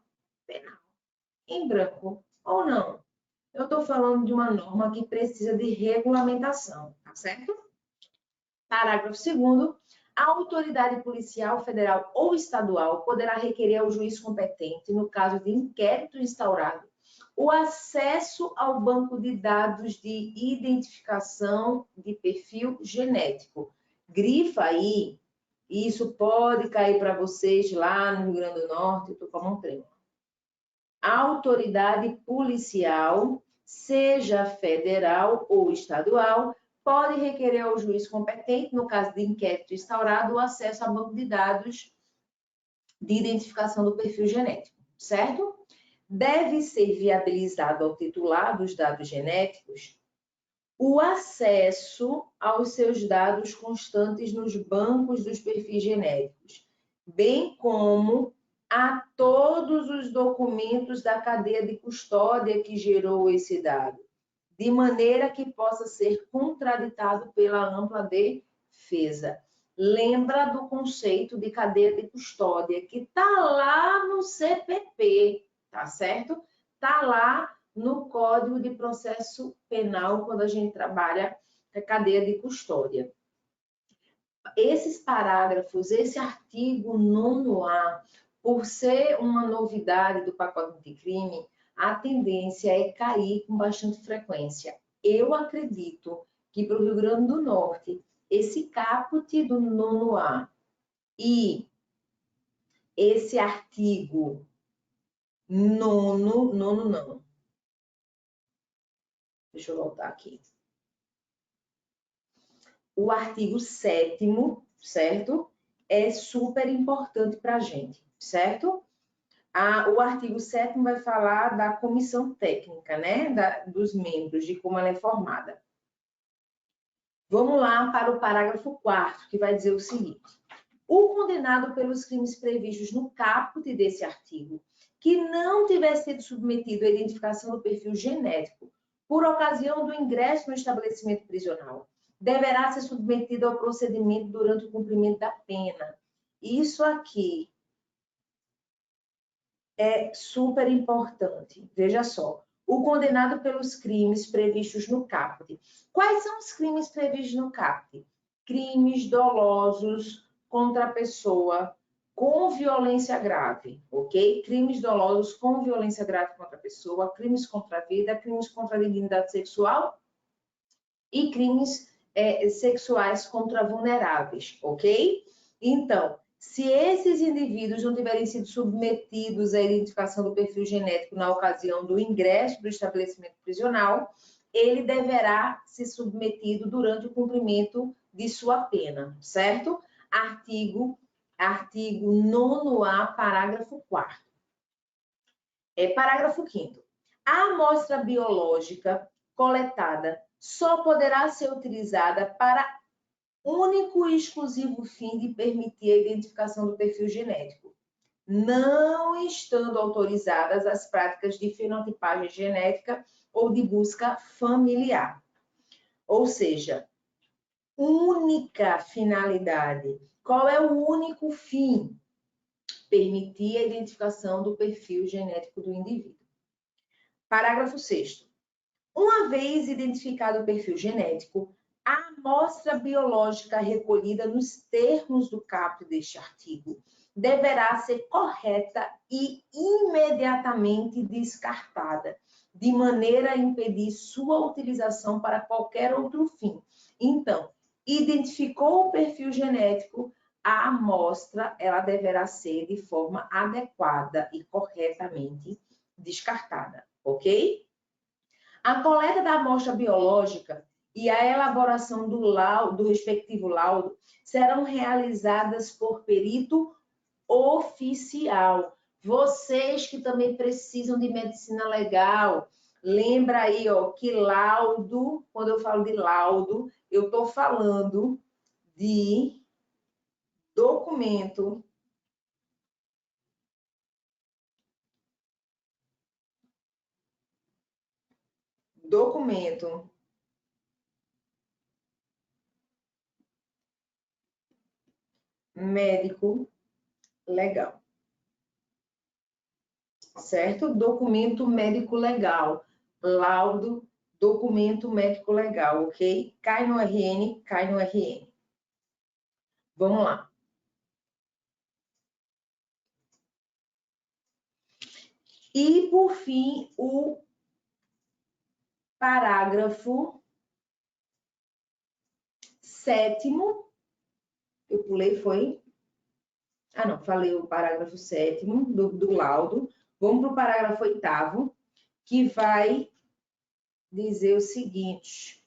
penal, em branco ou não. Eu estou falando de uma norma que precisa de regulamentação, tá certo? Parágrafo 2º. A autoridade policial federal ou estadual poderá requerer ao juiz competente, no caso de inquérito instaurado, o acesso ao banco de dados de identificação de perfil genético. Grifa aí, isso pode cair para vocês lá no Rio Grande do Norte, eu estou com a mão trêmula. A autoridade policial, seja federal ou estadual, pode requerer ao juiz competente, no caso de inquérito instaurado, o acesso ao banco de dados de identificação do perfil genético, certo? Deve ser viabilizado ao titular dos dados genéticos o acesso aos seus dados constantes nos bancos dos perfis genéticos, bem como a todos os documentos da cadeia de custódia que gerou esse dado, de maneira que possa ser contraditado pela ampla defesa. Lembra do conceito de cadeia de custódia, que está lá no CPP, tá certo? Está lá no Código de Processo Penal, quando a gente trabalha a cadeia de custódia. Esses parágrafos, esse artigo 9º-A, por ser uma novidade do pacote anticrime, a tendência é cair com bastante frequência. Eu acredito que para o Rio Grande do Norte, esse caput do 9º-A e esse artigo 9º, não. Deixa eu voltar aqui. O artigo 7º, certo? É super importante para a gente, certo? O artigo 7º vai falar da comissão técnica, né? Dos membros, de como ela é formada. Vamos lá para o parágrafo 4º, que vai dizer o seguinte. O condenado pelos crimes previstos no caput desse artigo, que não tiver sido submetido à identificação do perfil genético por ocasião do ingresso no estabelecimento prisional, deverá ser submetido ao procedimento durante o cumprimento da pena. Isso aqui é super importante. Veja só. O condenado pelos crimes previstos no caput. Quais são os crimes previstos no caput? Crimes dolosos contra a pessoa com violência grave, ok? Crimes dolosos com violência grave contra a pessoa, crimes contra a vida, crimes contra a dignidade sexual e crimes sexuais contra vulneráveis, ok? Então, se esses indivíduos não tiverem sido submetidos à identificação do perfil genético na ocasião do ingresso do estabelecimento prisional, ele deverá ser submetido durante o cumprimento de sua pena, certo? Artigo 9º-A, parágrafo 4º. Parágrafo 5º. A amostra biológica coletada só poderá ser utilizada para único e exclusivo fim de permitir a identificação do perfil genético, não estando autorizadas as práticas de fenotipagem genética ou de busca familiar. Ou seja, única finalidade. Qual é o único fim? Permitir a identificação do perfil genético do indivíduo. Parágrafo 6º. Uma vez identificado o perfil genético, a amostra biológica recolhida nos termos do caput deste artigo deverá ser correta e imediatamente descartada, de maneira a impedir sua utilização para qualquer outro fim. Então, identificou o perfil genético, a amostra ela deverá ser de forma adequada e corretamente descartada, ok? A coleta da amostra biológica e a elaboração do respectivo laudo serão realizadas por perito oficial. Vocês que também precisam de medicina legal, lembra aí, ó, que laudo, quando eu falo de laudo, eu estou falando de documento médico legal, certo? Documento médico legal, laudo, documento médico legal, ok? Cai no RN, cai no RN. Vamos lá. E, por fim, o parágrafo 7º, eu pulei, foi? Ah, não, falei o parágrafo 7º do laudo. Vamos para o parágrafo 8º, que vai dizer o seguinte: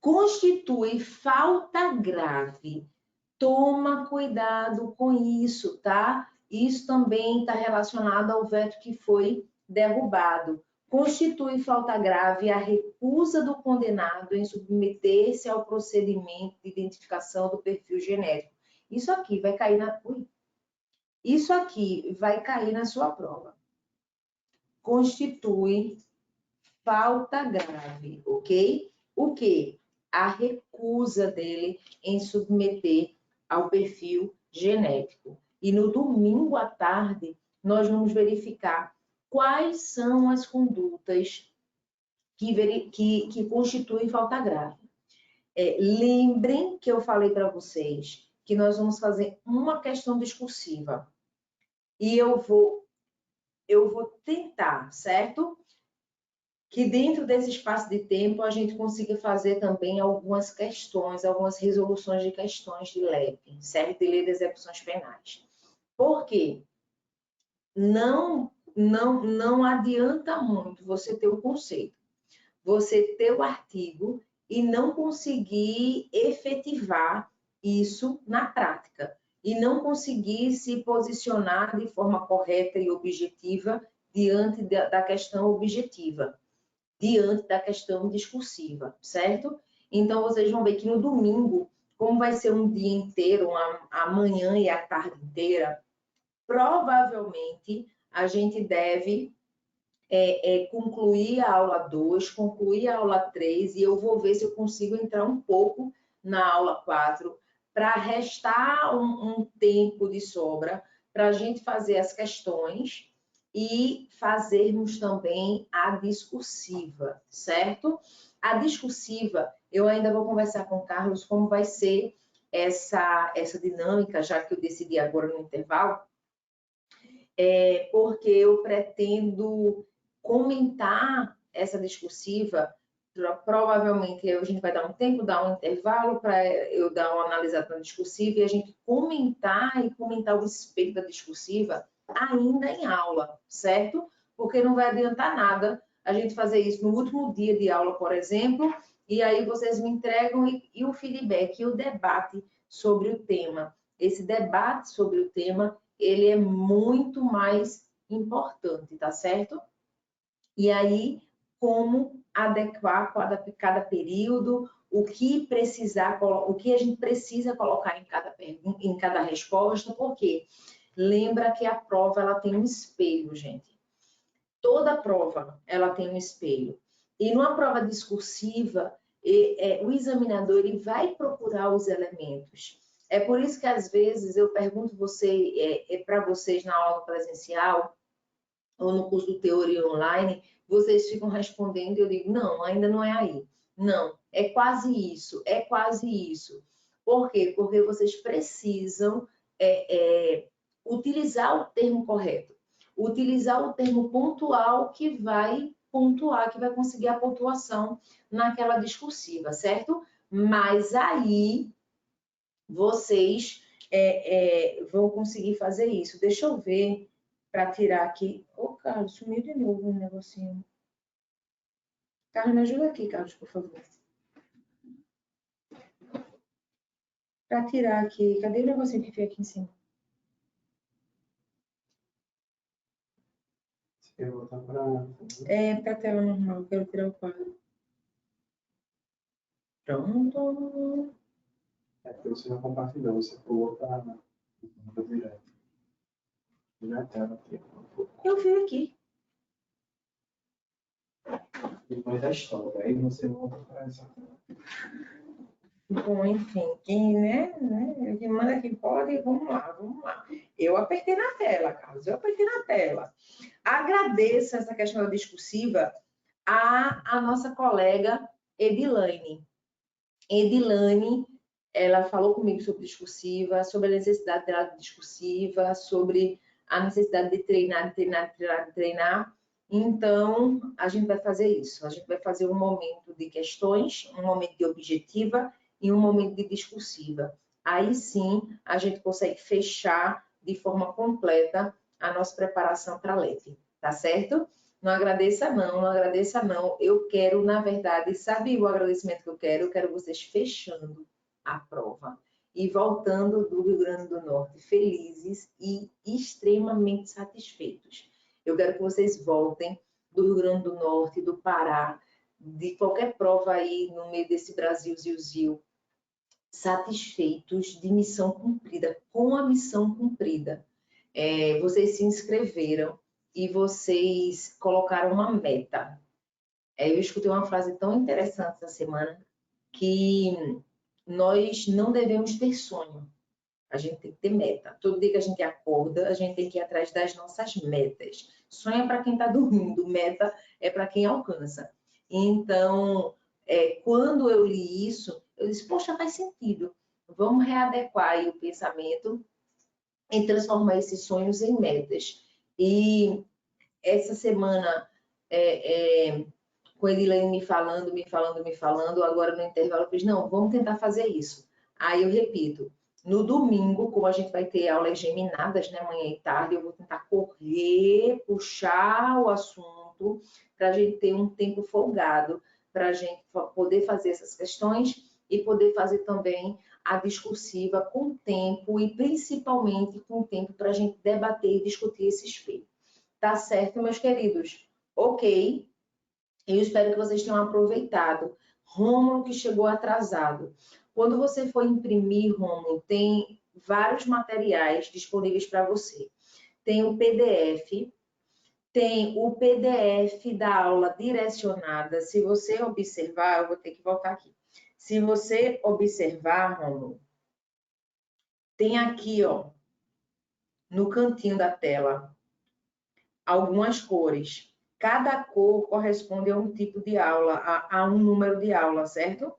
constitui falta grave. Toma cuidado com isso, tá? Isso também está relacionado ao veto que foi derrubado. Constitui falta grave a recusa do condenado em submeter-se ao procedimento de identificação do perfil genético. Isso aqui vai cair Isso aqui vai cair na sua prova. Constitui falta grave, ok? O quê? A recusa dele em submeter ao perfil genético. E no domingo à tarde, nós vamos verificar quais são as condutas que constituem falta grave. Lembrem que eu falei para vocês que nós vamos fazer uma questão discursiva. E eu vou tentar, certo? Que dentro desse espaço de tempo a gente consiga fazer também algumas questões, algumas resoluções de questões de LEP, certo? De Lei de Execuções Penais. Por quê? Não adianta muito você ter o conceito, você ter o artigo e não conseguir efetivar isso na prática e não conseguir se posicionar de forma correta e objetiva diante da questão objetiva, diante da questão discursiva, certo? Então, vocês vão ver que no domingo, como vai ser um dia inteiro, a manhã e a tarde inteira, provavelmente a gente deve concluir a aula 2, concluir a aula 3, e eu vou ver se eu consigo entrar um pouco na aula 4, para restar um tempo de sobra, para a gente fazer as questões e fazermos também a discursiva, certo? A discursiva, eu ainda vou conversar com o Carlos como vai ser essa dinâmica, já que eu decidi agora no intervalo, porque eu pretendo comentar essa discursiva provavelmente a gente vai dar um tempo, dar um intervalo para eu dar uma analisada na discursiva e a gente comentar o espelho da discursiva ainda em aula, certo? Porque não vai adiantar nada a gente fazer isso no último dia de aula, por exemplo, e aí vocês me entregam e o feedback, e o debate sobre o tema. Esse debate sobre o tema, ele é muito mais importante, tá certo? E aí, como adequar cada período, o que a gente precisa colocar em cada resposta, porque lembra que a prova ela tem um espelho, gente. Toda prova ela tem um espelho. E numa prova discursiva, o examinador ele vai procurar os elementos. É por isso que às vezes eu pergunto para vocês na aula presencial ou no curso do Teoria Online, vocês ficam respondendo e eu digo, não, ainda não é aí. Não, é quase isso, é quase isso. Por quê? Porque vocês precisam utilizar o termo correto, utilizar o termo pontual que vai pontuar, que vai conseguir a pontuação naquela discursiva, certo? Mas aí vocês vão conseguir fazer isso. Deixa eu ver para tirar aqui. Ô, Carlos, sumiu de novo um negocinho. Carlos, me ajuda aqui, Carlos, por favor. Para tirar aqui. Cadê o negocinho que fica aqui em cima? Você quer voltar para... Para a tela normal. Eu quero tirar o quadro. Pronto. Porque você não compartilhou, você pulou para direto. Na tela aqui. Eu vi aqui. Depois da história, aí você volta para essa tela. Bom, enfim, quem manda que pode, vamos lá. Eu apertei na tela, Carlos, eu apertei na tela. Agradeço essa questão da discursiva a nossa colega Edilane. Edilane, ela falou comigo sobre discursiva, sobre a necessidade dela de discursiva, sobre a necessidade de treinar. Então, a gente vai fazer isso. A gente vai fazer um momento de questões, um momento de objetiva e um momento de discursiva. Aí sim, a gente consegue fechar de forma completa a nossa preparação para a LEP, tá certo? Não agradeça não. Eu quero, na verdade, sabe o agradecimento que eu quero? Eu quero vocês fechando a prova e voltando do Rio Grande do Norte felizes e extremamente satisfeitos. Eu quero que vocês voltem do Rio Grande do Norte, do Pará, de qualquer prova aí no meio desse Brasil ziu-ziu, satisfeitos de missão cumprida, com a missão cumprida. Vocês se inscreveram e vocês colocaram uma meta. Eu escutei uma frase tão interessante essa semana, que nós não devemos ter sonho, a gente tem que ter meta. Todo dia que a gente acorda, a gente tem que ir atrás das nossas metas. Sonho é para quem está dormindo, meta é para quem alcança. Então, quando eu li isso, eu disse, poxa, faz sentido. Vamos readequar aí o pensamento e transformar esses sonhos em metas. E essa semana, com a Edilene me falando, agora no intervalo eu fiz, não, vamos tentar fazer isso. Aí eu repito, no domingo, como a gente vai ter aulas geminadas, né, manhã e tarde, eu vou tentar correr, puxar o assunto, para a gente ter um tempo folgado, para a gente poder fazer essas questões e poder fazer também a discursiva com tempo e principalmente com tempo para a gente debater e discutir esse espelho. Tá certo, meus queridos? Ok. Eu espero que vocês tenham aproveitado. Rômulo, que chegou atrasado. Quando você for imprimir, Rômulo, tem vários materiais disponíveis para você. Tem o PDF, tem o PDF da aula direcionada. Se você observar, eu vou ter que voltar aqui. Se você observar, Rômulo, tem aqui, ó, no cantinho da tela, algumas cores. Cada cor corresponde a um tipo de aula, a um número de aula, certo?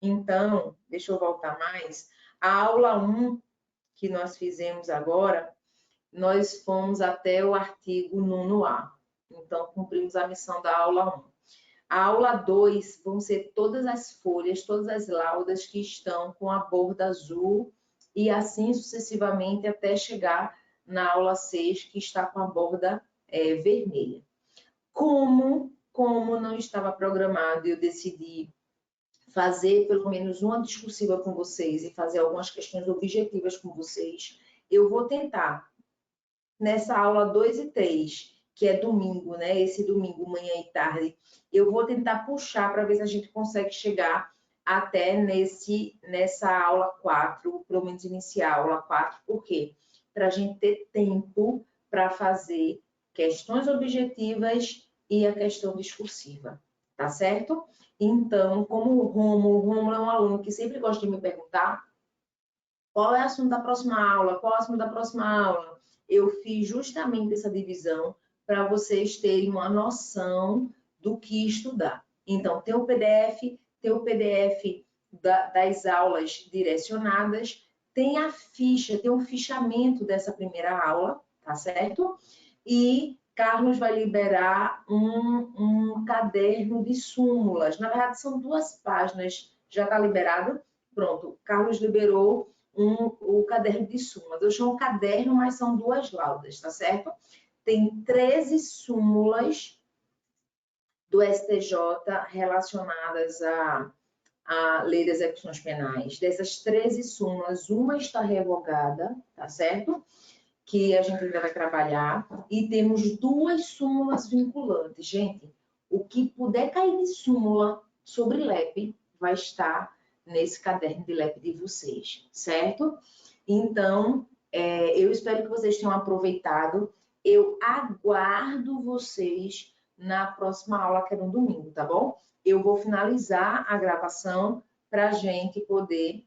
Então, deixa eu voltar mais. A aula 1, que nós fizemos agora, nós fomos até o artigo 9A. Então, cumprimos a missão da aula 1. A aula 2 vão ser todas as folhas, todas as laudas que estão com a borda azul e assim sucessivamente até chegar na aula 6, que está com a borda vermelha. Como não estava programado, eu decidi fazer pelo menos uma discursiva com vocês e fazer algumas questões objetivas com vocês, eu vou tentar, nessa aula 2 e 3, que é domingo, né? Esse domingo, manhã e tarde, eu vou tentar puxar para ver se a gente consegue chegar até nessa aula 4, pelo menos iniciar a aula 4, por quê? Para a gente ter tempo para fazer questões objetivas e a questão discursiva, tá certo? Então, como o Rômulo é um aluno que sempre gosta de me perguntar qual é o assunto da próxima aula, qual é o assunto da próxima aula, eu fiz justamente essa divisão para vocês terem uma noção do que estudar. Então, tem o PDF das aulas direcionadas, tem a ficha, tem um fichamento dessa primeira aula, tá certo? E Carlos vai liberar um caderno de súmulas. Na verdade, são 2 páginas. Já está liberado? Pronto. Carlos liberou o caderno de súmulas. Eu chamo caderno, mas são 2 laudas, tá certo? Tem 13 súmulas do STJ relacionadas a lei das execuções penais. Dessas 13 súmulas, uma está revogada, tá certo? Que a gente ainda vai trabalhar, e temos 2 súmulas vinculantes. Gente, o que puder cair de súmula sobre LEP vai estar nesse caderno de LEP de vocês, certo? Então, eu espero que vocês tenham aproveitado. Eu aguardo vocês na próxima aula, que é no domingo, tá bom? Eu vou finalizar a gravação para a gente poder...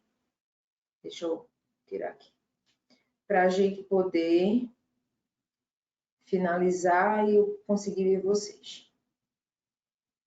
Deixa eu tirar aqui. Para a gente poder finalizar e eu conseguir ver vocês.